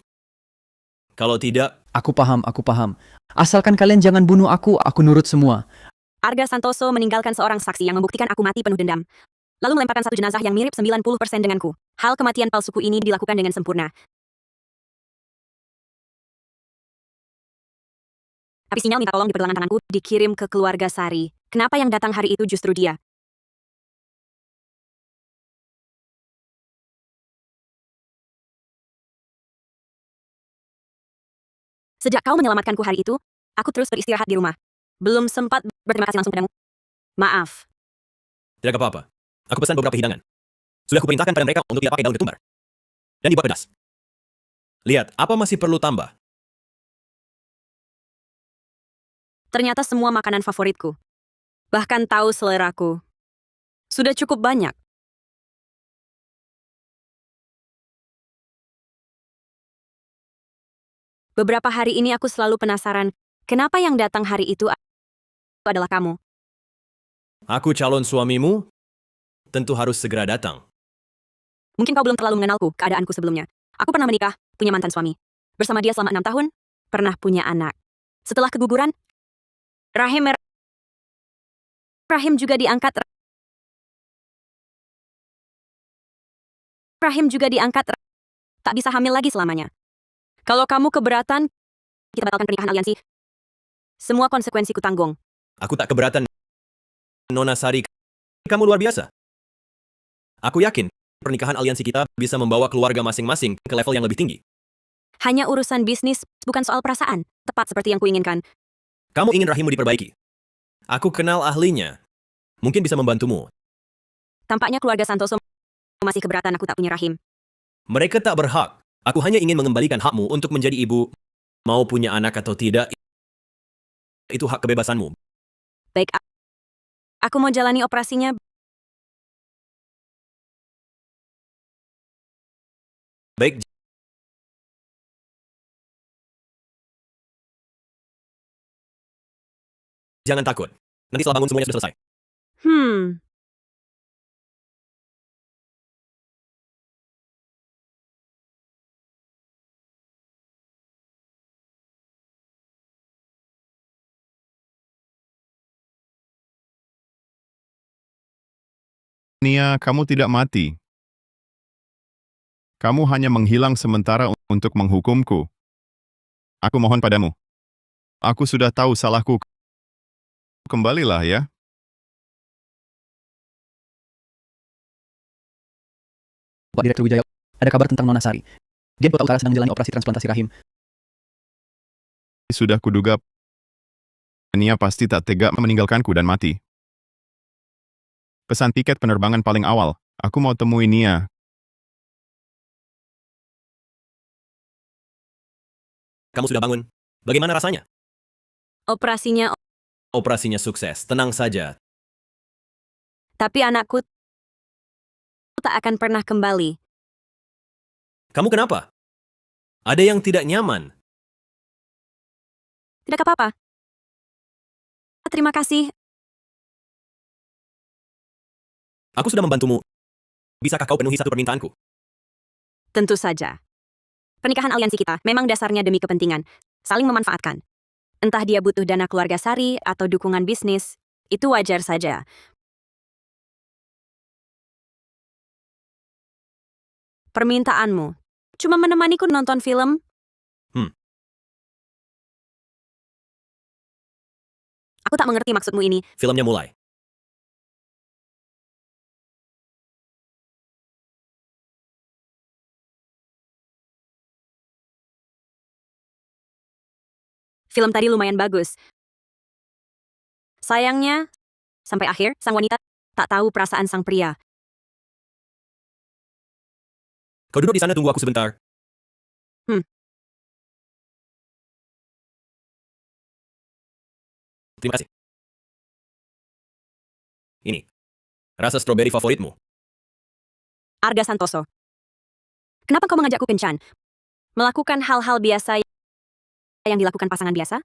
Kalau tidak, Aku paham, aku paham. Asalkan kalian jangan bunuh aku nurut semua. Arga Santoso meninggalkan seorang saksi yang membuktikan aku mati penuh dendam. Lalu melemparkan satu jenazah yang mirip 90% denganku. Hal kematian palsuku ini dilakukan dengan sempurna. Tapi sinyal minta tolong di pergelangan tanganku dikirim ke keluarga Sari. Kenapa yang datang hari itu justru dia? Sejak kau menyelamatkanku hari itu, aku terus beristirahat di rumah. Belum sempat berterima kasih langsung padamu. Maaf. tidak apa-apa. Aku pesan beberapa hidangan. Sudah kuperintahkan pada mereka untuk tidak pakai daun ketumbar. Dan dibuat pedas. Lihat, apa masih perlu tambah? Ternyata semua makanan favoritku. Bahkan tahu seleraku. Sudah cukup banyak. Beberapa hari ini aku selalu penasaran, kenapa yang datang hari itu adalah kamu? Aku calon suamimu, tentu harus segera datang. Mungkin kau belum terlalu mengenalku, keadaanku sebelumnya. Aku pernah menikah, punya mantan suami. Bersama dia selama 6 tahun, pernah punya anak. Setelah keguguran, Rahim juga diangkat. Tak bisa hamil lagi selamanya. Kalau kamu keberatan, kita batalkan pernikahan aliansi. Semua konsekuensi ku tanggung. Aku tak keberatan, Nona Sari. Kamu luar biasa. Aku yakin, pernikahan aliansi kita bisa membawa keluarga masing-masing ke level yang lebih tinggi. Hanya urusan bisnis, bukan soal perasaan. Tepat seperti yang kuinginkan. Kamu ingin rahimmu diperbaiki. Aku kenal ahlinya. Mungkin bisa membantumu. Tampaknya keluarga Santoso masih keberatan aku tak punya rahim. Mereka tak berhak. Aku hanya ingin mengembalikan hakmu untuk menjadi ibu. Mau punya anak atau tidak, itu hak kebebasanmu. Baik, aku mau jalani operasinya. Baik. Jangan takut. Nanti setelah bangun semuanya sudah selesai. Nia, kamu tidak mati. Kamu hanya menghilang sementara untuk menghukumku. Aku mohon padamu. Aku sudah tahu salahku. Kembalilah ya. Pak Direktur Wijaya, ada kabar tentang Nona Sari. Dia di kota utara sedang menjalani operasi transplantasi rahim. Sudah kuduga. Nia pasti tak tega meninggalkanku dan mati. Pesan tiket penerbangan paling awal. Aku mau temui Nia. Kamu sudah bangun. Bagaimana rasanya? Operasinya sukses, tenang saja. tapi anakku tak akan pernah kembali. Kamu kenapa? Ada yang tidak nyaman. Tidak apa-apa. Terima kasih. Aku sudah membantumu. Bisakah kau penuhi satu permintaanku? Tentu saja. Pernikahan aliansi kita memang dasarnya demi kepentingan, saling memanfaatkan. Entah dia butuh dana keluarga sari atau dukungan bisnis, itu wajar saja. Permintaanmu, cuma menemaniku nonton film? Aku tak mengerti maksudmu ini. Filmnya mulai. Film tadi lumayan bagus. Sayangnya, sampai akhir, sang wanita tak tahu perasaan sang pria. Kau duduk di sana, tunggu aku sebentar. Terima kasih. Ini. Rasa stroberi favoritmu. Arga Santoso. Kenapa kau mengajakku kencan? Melakukan hal-hal biasa yang dilakukan pasangan biasa?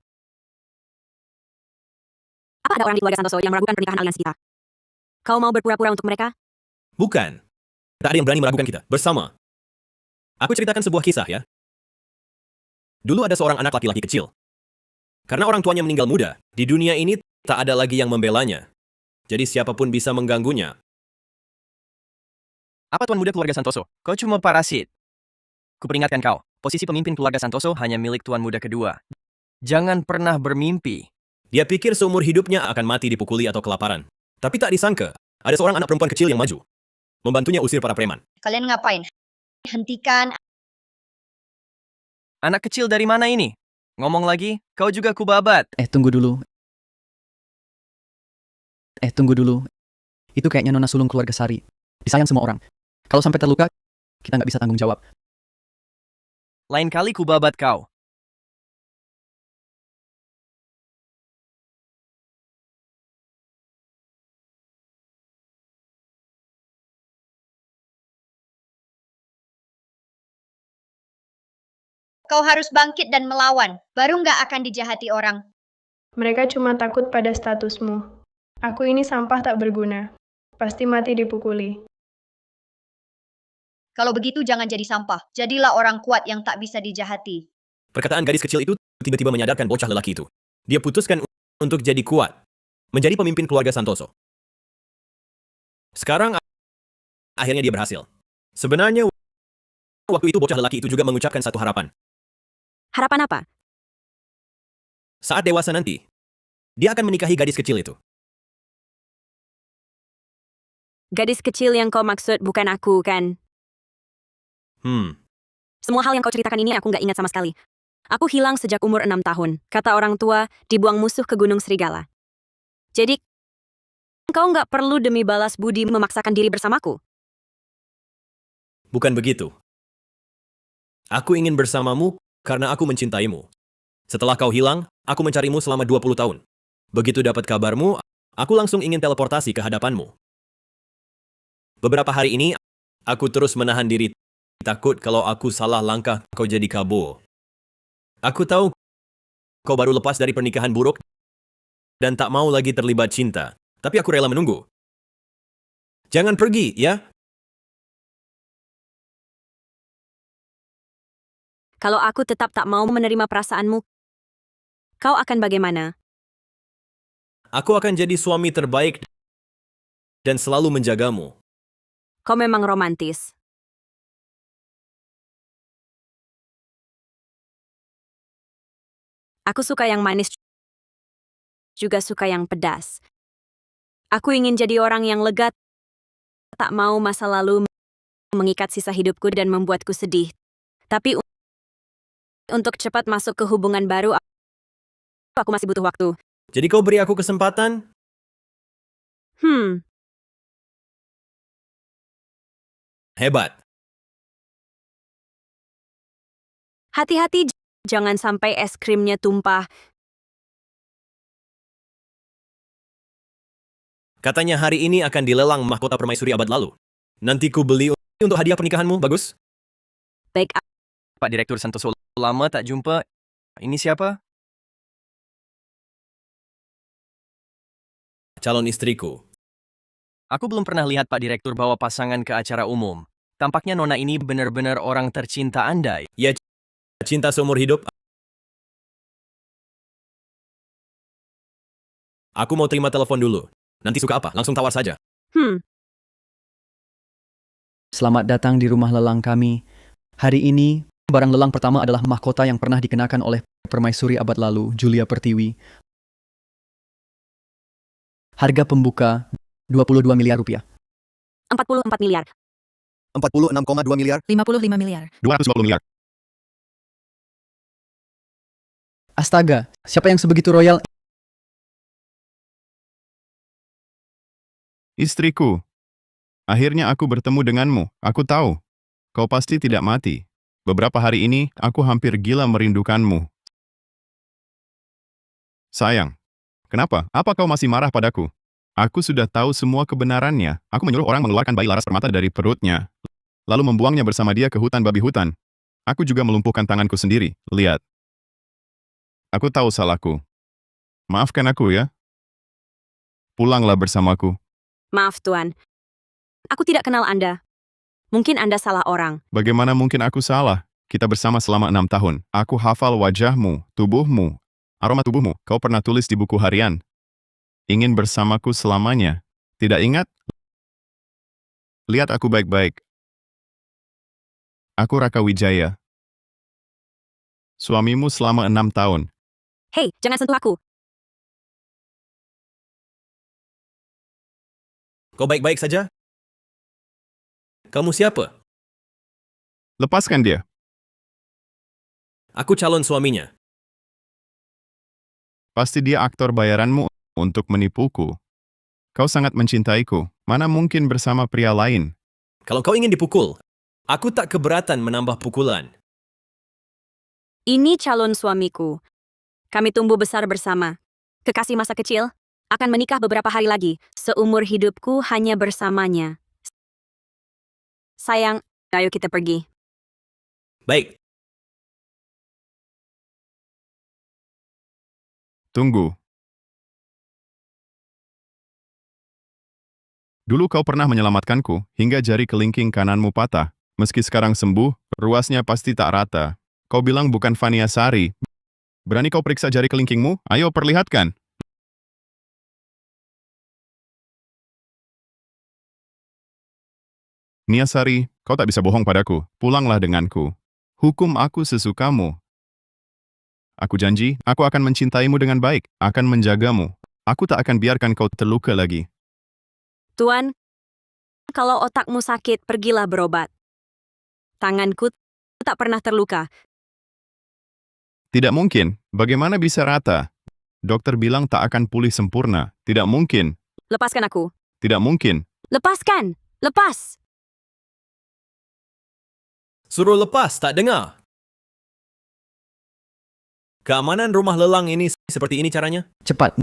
Apa ada orang di keluarga Santoso yang meragukan pernikahan aliansi kita? Kau mau berpura-pura untuk mereka? Bukan. Tak ada yang berani meragukan kita. Bersama. Aku ceritakan sebuah kisah ya. Dulu ada seorang anak laki-laki kecil. Karena orang tuanya meninggal muda, di dunia ini tak ada lagi yang membelanya. Jadi siapapun bisa mengganggunya. Apa Tuan Muda keluarga Santoso? Kau cuma parasit. Kuperingatkan kau, posisi pemimpin keluarga Santoso hanya milik Tuan Muda kedua. Jangan pernah bermimpi. Dia pikir seumur hidupnya akan mati dipukuli atau kelaparan. Tapi tak disangka, ada seorang anak perempuan kecil yang maju. Membantunya usir para preman. Kalian ngapain? Hentikan. Anak kecil dari mana ini? Ngomong lagi, kau juga kubabat. Tunggu dulu. Tunggu dulu. Itu kayaknya nona sulung keluarga Sari. Disayang semua orang. Kalau sampai terluka, kita nggak bisa tanggung jawab. Lain kali kubabat kau. Kau harus bangkit dan melawan. Baru nggak akan dijahati orang. Mereka cuma takut pada statusmu. Aku ini sampah tak berguna. Pasti mati dipukuli. Kalau begitu jangan jadi sampah. Jadilah orang kuat yang tak bisa dijahati. Perkataan gadis kecil itu tiba-tiba menyadarkan bocah lelaki itu. Dia putuskan untuk jadi kuat. Menjadi pemimpin keluarga Santoso. Sekarang, akhirnya dia berhasil. Sebenarnya, waktu itu bocah lelaki itu juga mengucapkan satu harapan. Harapan apa? Saat dewasa nanti, dia akan menikahi gadis kecil itu. Gadis kecil yang kau maksud bukan aku, kan? Semua hal yang kau ceritakan ini aku nggak ingat sama sekali. Aku hilang sejak umur 6 tahun. Kata orang tua, dibuang musuh ke Gunung Serigala. Jadi, kau nggak perlu demi balas budi memaksakan diri bersamaku. Bukan begitu. Aku ingin bersamamu karena aku mencintaimu. Setelah kau hilang, aku mencarimu selama 20 tahun. Begitu dapat kabarmu, aku langsung ingin teleportasi ke hadapanmu. Beberapa hari ini, aku terus menahan diri. Takut kalau aku salah langkah, kau jadi kabur. Aku tahu kau baru lepas dari pernikahan buruk dan tak mau lagi terlibat cinta. Tapi aku rela menunggu. Jangan pergi, ya? Kalau aku tetap tak mau menerima perasaanmu, kau akan bagaimana? Aku akan jadi suami terbaik dan selalu menjagamu. Kau memang romantis. Aku suka yang manis, juga suka yang pedas. Aku ingin jadi orang yang lega, tak mau masa lalu mengikat sisa hidupku dan membuatku sedih. Tapi untuk cepat masuk ke hubungan baru, aku masih butuh waktu. Jadi kau beri aku kesempatan? Hebat. Hati-hati, jangan sampai es krimnya tumpah. Katanya hari ini akan dilelang mahkota permaisuri abad lalu. Nanti ku beli untuk hadiah pernikahanmu, bagus? Baik, Pak Direktur Santoso, lama tak jumpa. Ini siapa? Calon istriku. Aku belum pernah lihat Pak Direktur bawa pasangan ke acara umum. Tampaknya Nona ini benar-benar orang tercinta Anda. Ya, cinta seumur hidup. Aku mau terima telepon dulu. Nanti suka apa? Langsung tawar saja. Selamat datang di rumah lelang kami. Hari ini, barang lelang pertama adalah mahkota yang pernah dikenakan oleh permaisuri abad lalu, Julia Pertiwi. Harga pembuka 22 miliar rupiah. 44 miliar. 46,2 miliar. 55 miliar. 220 miliar. Astaga, siapa yang sebegitu royal? Istriku. Akhirnya aku bertemu denganmu. Aku tahu. Kau pasti tidak mati. Beberapa hari ini, aku hampir gila merindukanmu. Sayang. Kenapa? Apa kau masih marah padaku? Aku sudah tahu semua kebenarannya. Aku menyuruh orang mengeluarkan bayi laras permata dari perutnya, lalu membuangnya bersama dia ke hutan babi hutan. Aku juga melumpuhkan tanganku sendiri. Lihat. Aku tahu salahku. Maafkan aku ya. Pulanglah bersamaku. Maaf, Tuan. Aku tidak kenal Anda. Mungkin Anda salah orang. Bagaimana mungkin aku salah? Kita bersama selama 6 tahun. Aku hafal wajahmu, tubuhmu, aroma tubuhmu. Kau pernah tulis di buku harian. Ingin bersamaku selamanya. Tidak ingat? Lihat aku baik-baik. Aku Raka Wijaya. Suamimu selama 6 tahun. Hei, jangan sentuh aku. Kau baik-baik saja? Kamu siapa? Lepaskan dia. Aku calon suaminya. Pasti dia aktor bayaranmu untuk menipuku. Kau sangat mencintaiku. Mana mungkin bersama pria lain? Kalau kau ingin dipukul, aku tak keberatan menambah pukulan. Ini calon suamiku. Kami tumbuh besar bersama. Kekasih masa kecil, akan menikah beberapa hari lagi. Seumur hidupku hanya bersamanya. Sayang, ayo kita pergi. Baik, Tunggu. Dulu kau pernah menyelamatkanku hingga jari kelingking kananmu patah. Meski sekarang sembuh, ruasnya pasti tak rata. Kau bilang bukan Vania Sari. Berani kau periksa jari kelingkingmu? Ayo perlihatkan. Niasari, kau tak bisa bohong padaku. Pulanglah denganku. Hukum aku sesukamu. Aku janji, aku akan mencintaimu dengan baik, akan menjagamu. Aku tak akan biarkan kau terluka lagi. Tuan, kalau otakmu sakit, pergilah berobat. Tanganku tak pernah terluka. Tidak mungkin. Bagaimana bisa rata? Dokter bilang tak akan pulih sempurna. Tidak mungkin. Lepaskan aku. Tidak mungkin. Lepaskan! Lepas! suruh lepas, tak dengar. Keamanan rumah lelang ini seperti ini caranya? Cepat.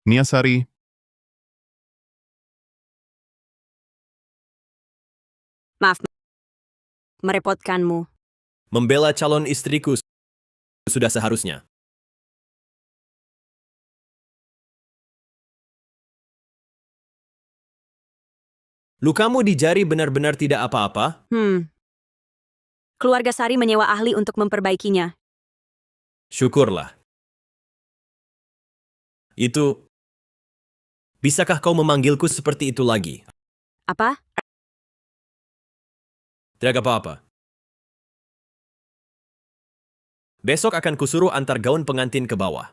Niasari, Maaf, merepotkanmu. Membela calon istriku sudah seharusnya. Lukamu di jari benar-benar tidak apa-apa? Keluarga Sari menyewa ahli untuk memperbaikinya. Syukurlah. Itu... Bisakah kau memanggilku seperti itu lagi? Apa? Tidak apa-apa. Besok akan kusuruh antar gaun pengantin ke bawah.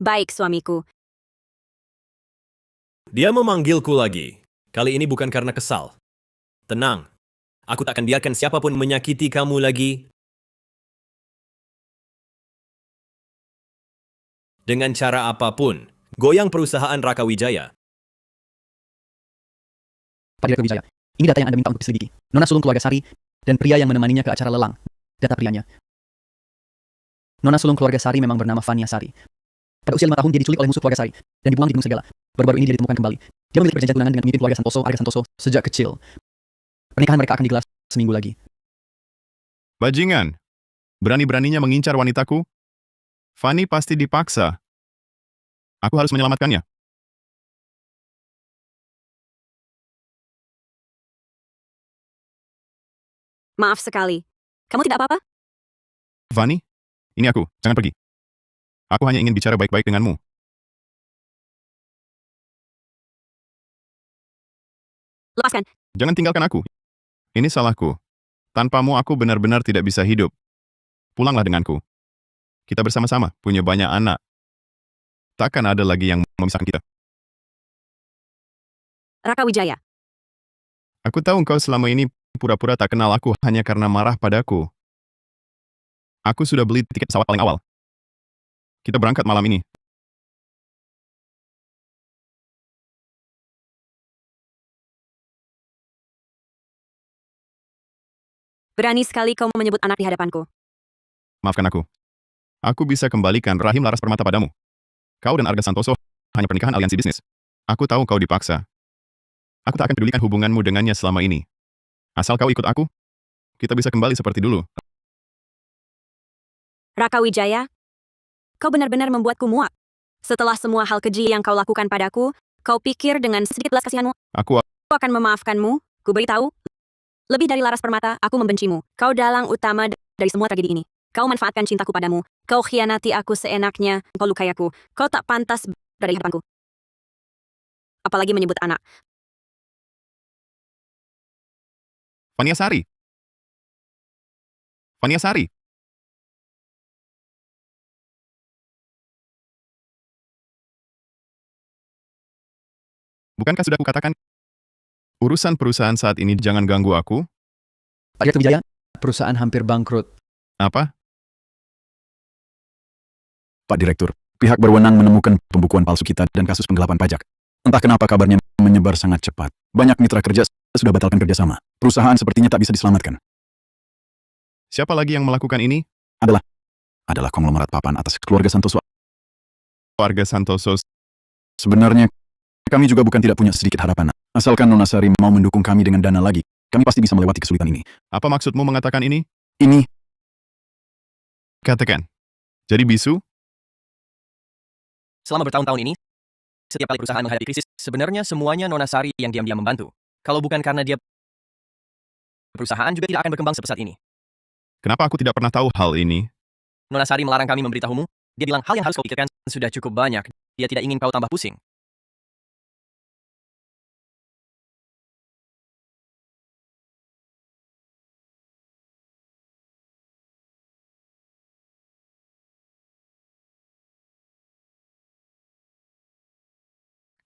Baik, suamiku. Dia memanggilku lagi. Kali ini bukan karena kesal. Tenang. Aku tak akan biarkan siapapun menyakiti kamu lagi. Dengan cara apapun. Goyang perusahaan Raka Wijaya. Pak Direktur Wijaya, ini data yang Anda minta untuk diselidiki. Nona sulung keluarga Sari dan pria yang menemaninya ke acara lelang. Data prianya. Nona sulung keluarga Sari memang bernama Vania Sari. Pada usia 5 tahun dia diculik oleh musuh keluarga Sari dan dibuang di Gunung Segala. Baru-baru ini dia ditemukan kembali. Dia memiliki perjanjian tunangan dengan pemimpin keluarga Santoso, Arga Santoso, sejak kecil. Pernikahan mereka akan digelar seminggu lagi. Bajingan, berani-beraninya mengincar wanitaku? Fanny pasti dipaksa. Aku harus menyelamatkannya. Maaf sekali. Kamu tidak apa-apa? Fanny, ini aku, jangan pergi. Aku hanya ingin bicara baik-baik denganmu. Lepaskan. Jangan tinggalkan aku. Ini salahku. Tanpamu aku benar-benar tidak bisa hidup. Pulanglah denganku. Kita bersama-sama, punya banyak anak. Takkan ada lagi yang memisahkan kita. Raka Wijaya. Aku tahu engkau selama ini pura-pura tak kenal aku hanya karena marah padaku. Aku sudah beli tiket pesawat paling awal. Kita berangkat malam ini. Berani sekali kau menyebut anak di hadapanku. Maafkan aku. Aku bisa kembalikan rahim Laras Permata padamu. Kau dan Arga Santoso hanya pernikahan aliansi bisnis. Aku tahu kau dipaksa. Aku tak akan pedulikan hubunganmu dengannya selama ini. Asal kau ikut aku, kita bisa kembali seperti dulu. Raka Wijaya, kau benar-benar membuatku muak. Setelah semua hal keji yang kau lakukan padaku, kau pikir dengan sedikit belas kasihanmu, Aku aku akan memaafkanmu? Ku beritahu, lebih dari Laras Permata, aku membencimu. Kau dalang utama dari semua tragedi ini. Kau manfaatkan cintaku padamu. Kau khianati aku seenaknya. Kau lukai aku. Kau tak pantas berada di hadapanku. Apalagi menyebut anak. Vania Sari. Vania Sari. Bukankah sudah kukatakan, urusan perusahaan saat ini jangan ganggu aku? Pak Direktur Wijaya, perusahaan hampir bangkrut. Apa? Pak Direktur, pihak berwenang menemukan pembukuan palsu kita dan kasus penggelapan pajak. Entah kenapa kabarnya menyebar sangat cepat. Banyak mitra kerja sudah batalkan kerjasama. Perusahaan sepertinya tak bisa diselamatkan. Siapa lagi yang melakukan ini? Adalah konglomerat papan atas keluarga Santoso. Warga Santoso. Sebenarnya, kami juga bukan tidak punya sedikit harapan. Asalkan Nona Sari mau mendukung kami dengan dana lagi, kami pasti bisa melewati kesulitan ini. Apa maksudmu mengatakan ini? Ini, Katakan. Jadi bisu? Selama bertahun-tahun ini, setiap kali perusahaan menghadapi krisis, sebenarnya semuanya Nona Sari yang diam-diam membantu. Kalau bukan karena dia, perusahaan juga tidak akan berkembang sepesat ini. Kenapa aku tidak pernah tahu hal ini? Nona Sari melarang kami memberitahumu. Dia bilang hal yang harus kau pikirkan sudah cukup banyak. Dia tidak ingin kau tambah pusing.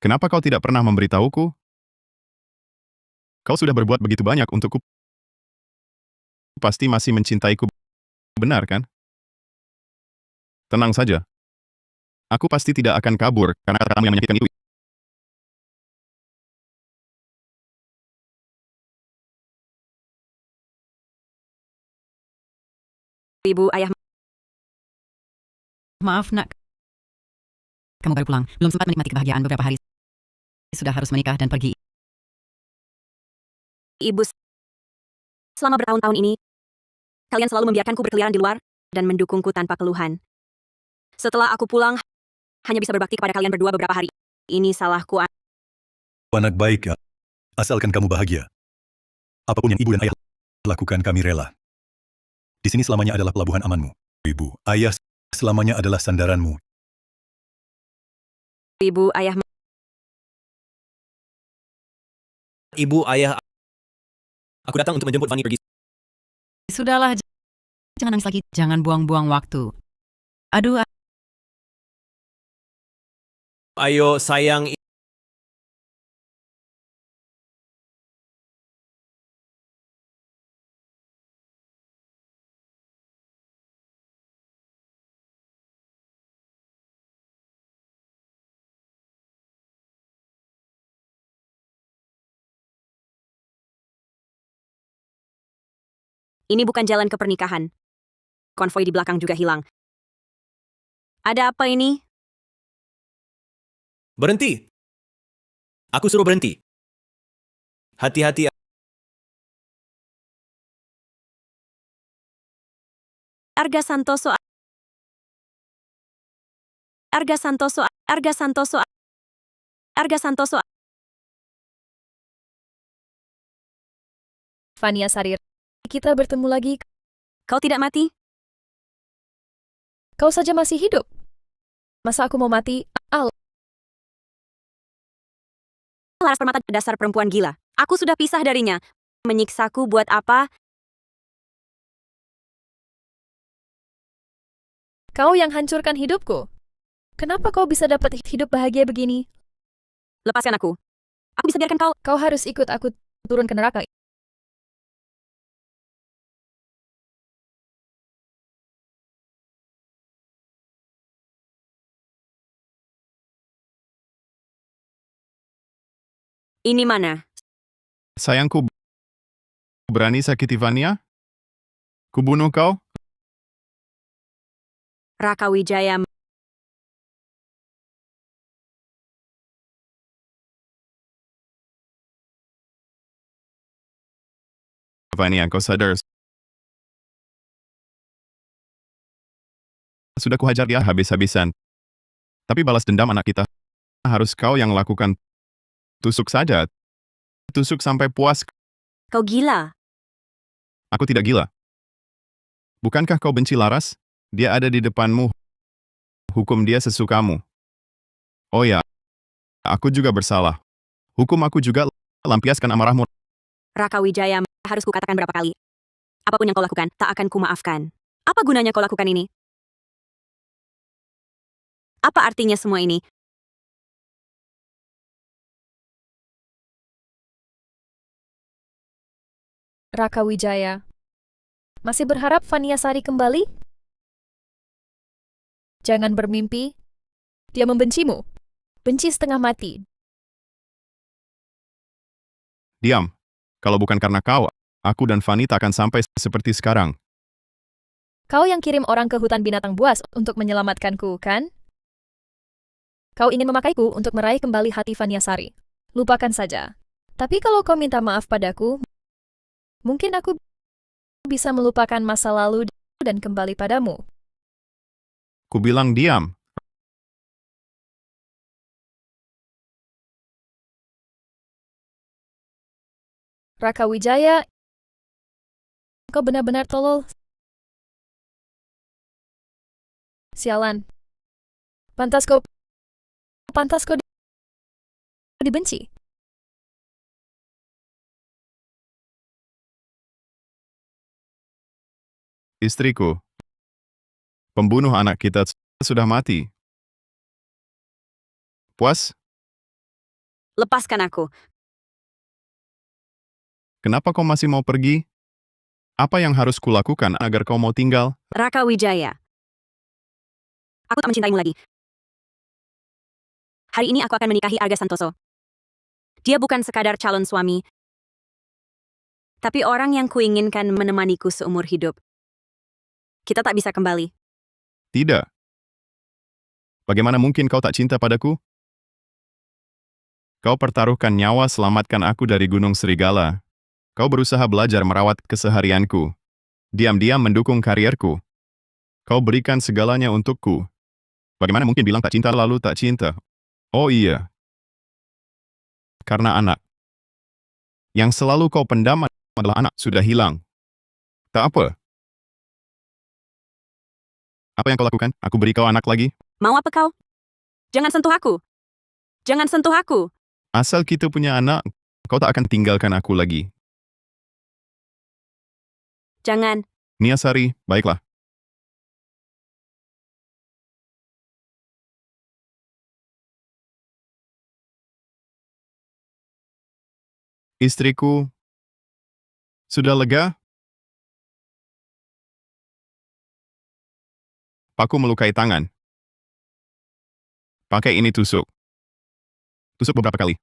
Kenapa kau tidak pernah memberitahuku? Kau sudah berbuat begitu banyak untukku. Pasti masih mencintaiku. Benar kan? Tenang saja. Aku pasti tidak akan kabur karena kata-katamu yang menyakitkan itu. Ibu, ayah, Maaf, nak. Kamu baru pulang, belum sempat menikmati kebahagiaan beberapa hari. Sudah harus menikah dan pergi. ibu. Selama bertahun-tahun ini, kalian selalu membiarkanku berkeliaran di luar dan mendukungku tanpa keluhan. Setelah aku pulang, hanya bisa berbakti kepada kalian berdua beberapa hari. Ini salahku. anak baik ya. Asalkan kamu bahagia. Apapun yang ibu dan ayah lakukan kami rela. Di sini selamanya adalah pelabuhan amanmu. Ibu, ayah selamanya adalah sandaranmu. Ibu, ayah, Ibu, ayah, aku datang untuk menjemput Fanny pergi. Sudahlah, jangan nangis lagi. Jangan buang-buang waktu. Aduh, Ayo, sayang. ini bukan jalan ke pernikahan. Konvoi di belakang juga hilang. Ada apa ini? Berhenti! Aku suruh berhenti. Hati-hati. Arga Santoso. Arga Santoso. Arga Santoso. Arga Santoso. Vania Sari, kita bertemu lagi. Kau tidak mati? Kau saja masih hidup. Masa aku mau mati? Al, Laras Permata, dasar perempuan gila. Aku sudah pisah darinya. Menyiksaku buat apa? kau yang hancurkan hidupku. Kenapa kau bisa dapat hidup bahagia begini? Lepaskan aku. Aku bisa biarkan kau. Kau harus ikut aku turun ke neraka. Ini mana? Sayangku, berani sakiti Vania? Kubunuh kau? Raka Wijaya. Vania, kau sadar. Sudah kuhajar dia habis-habisan. Tapi balas dendam anak kita. Harus kau yang lakukan. Tusuk saja. Tusuk sampai puas. Kau gila. Aku tidak gila. Bukankah kau benci Laras? Dia ada di depanmu. Hukum dia sesukamu. Oh ya, aku juga bersalah. Hukum aku juga, lampiaskan amarahmu. Raka Wijaya, harus kukatakan berapa kali. Apapun yang kau lakukan, tak akan kumaafkan. Apa gunanya kau lakukan ini? Apa artinya semua ini? Raka Wijaya. Masih berharap Vania Sari kembali? Jangan bermimpi. Dia membencimu. Benci setengah mati. Diam. Kalau bukan karena kau, aku dan Fanny tak akan sampai seperti sekarang. Kau yang kirim orang ke hutan binatang buas untuk menyelamatkanku, kan? Kau ingin memakaiku untuk meraih kembali hati Vania Sari. Lupakan saja. Tapi kalau kau minta maaf padaku, mungkin aku bisa melupakan masa lalu dan kembali padamu. Ku bilang diam. Raka Wijaya, kau benar-benar tolol. Sialan. Pantas kau dibenci. Istriku. Pembunuh anak kita sudah mati. Puas? Lepaskan aku. Kenapa kau masih mau pergi? Apa yang harus kulakukan agar kau mau tinggal? Raka Wijaya. Aku tak mencintaimu lagi. Hari ini aku akan menikahi Arga Santoso. Dia bukan sekadar calon suami, tapi orang yang kuinginkan menemaniku seumur hidup. Kita tak bisa kembali. Tidak. Bagaimana mungkin kau tak cinta padaku? Kau pertaruhkan nyawa selamatkan aku dari Gunung Serigala. Kau berusaha belajar merawat keseharianku. Diam-diam mendukung karierku. Kau berikan segalanya untukku. Bagaimana mungkin bilang tak cinta lalu tak cinta? Oh iya. Karena anak. Yang selalu kau pendam adalah anak sudah hilang. Tak apa. Apa yang kau lakukan? Aku beri kau anak lagi? Mau apa kau? Jangan sentuh aku. Jangan sentuh aku. Asal kita punya anak, kau tak akan tinggalkan aku lagi. Jangan. Nia Sari, baiklah. Istriku, sudah lega? Paku melukai tangan. Pakai ini tusuk. Tusuk beberapa kali.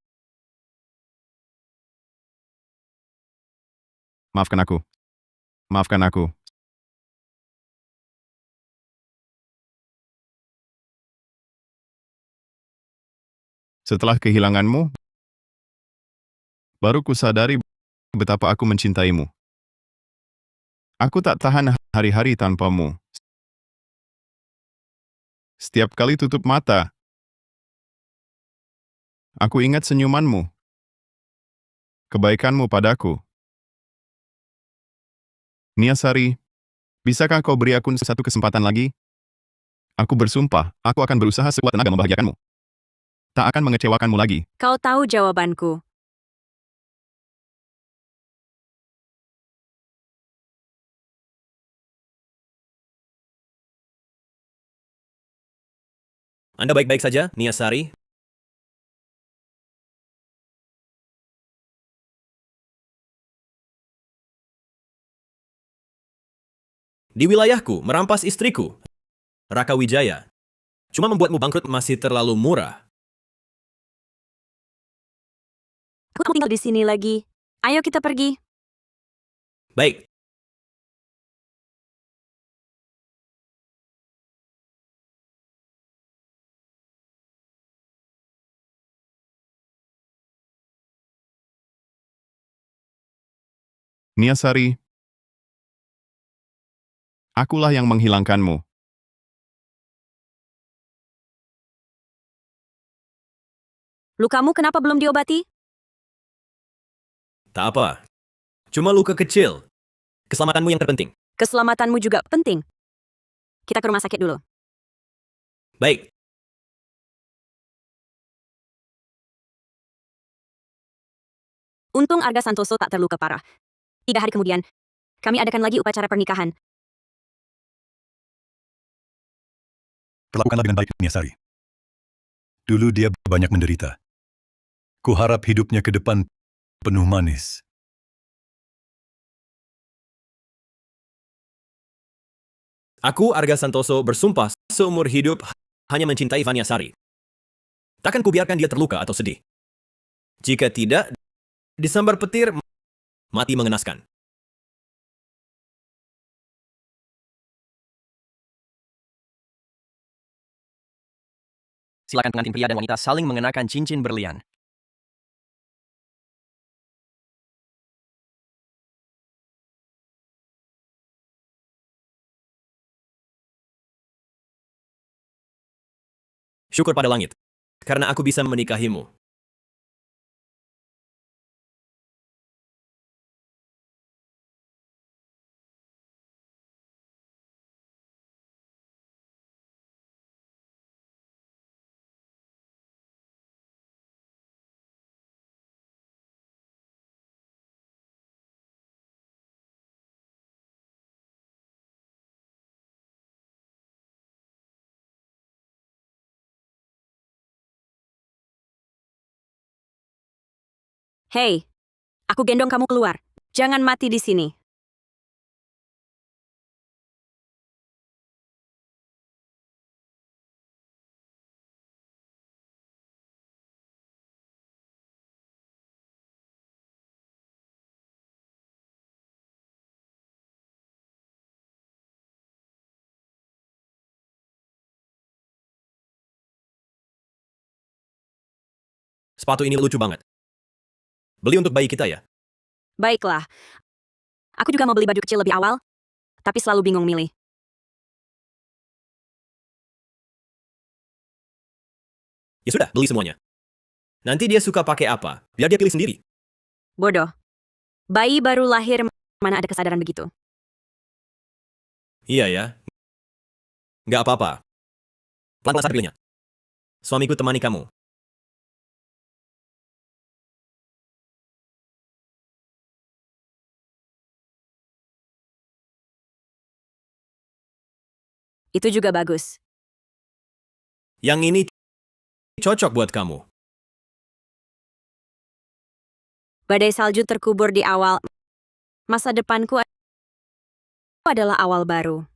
Maafkan aku. Maafkan aku. Setelah kehilanganmu, baru kusadari betapa aku mencintaimu. Aku tak tahan hari-hari tanpamu. Setiap kali tutup mata, aku ingat senyumanmu, kebaikanmu padaku. Niasari, bisakah kau beri aku satu kesempatan lagi? Aku bersumpah, aku akan berusaha sekuat tenaga membahagiakanmu. Tak akan mengecewakanmu lagi. Kau tahu jawabanku. Anda baik-baik saja, Niasari? Di wilayahku, merampas istriku, Raka Wijaya. Cuma membuatmu bangkrut masih terlalu murah. Aku mau tinggal di sini lagi. Ayo kita pergi. Baik, Niasari, akulah yang menghilangkanmu. Lukamu kenapa belum diobati? tak apa. Cuma luka kecil. Keselamatanmu yang terpenting. Keselamatanmu juga penting. Kita ke rumah sakit dulu. Baik, Untung Arga Santoso tak terluka parah. 3 hari kemudian, kami adakan lagi upacara pernikahan. Perlakukanlah dengan baik, Niasari. Dulu dia banyak menderita. Kuharap hidupnya ke depan penuh manis. aku Arga Santoso bersumpah seumur hidup hanya mencintai Vaniasari. Takkan kubiarkan dia terluka atau sedih. Jika tidak, disambar petir, mati mengenaskan. Silakan pengantin pria dan wanita saling mengenakan cincin berlian. Syukur pada langit, karena aku bisa menikahimu. Hei, aku gendong kamu keluar. Jangan mati di sini. Sepatu ini lucu banget. Beli untuk bayi kita ya? Baiklah. Aku juga mau beli baju kecil lebih awal, tapi selalu bingung milih. Ya sudah, beli semuanya. Nanti dia suka pakai apa, biar dia pilih sendiri. Bodoh. Bayi baru lahir, mana ada kesadaran begitu. Iya ya. Nggak apa-apa. Pelan-pelan saja pilihnya. Suamiku temani kamu. Itu juga bagus. Yang ini cocok buat kamu. Badai salju terkubur di awal. Masa depanku adalah awal baru.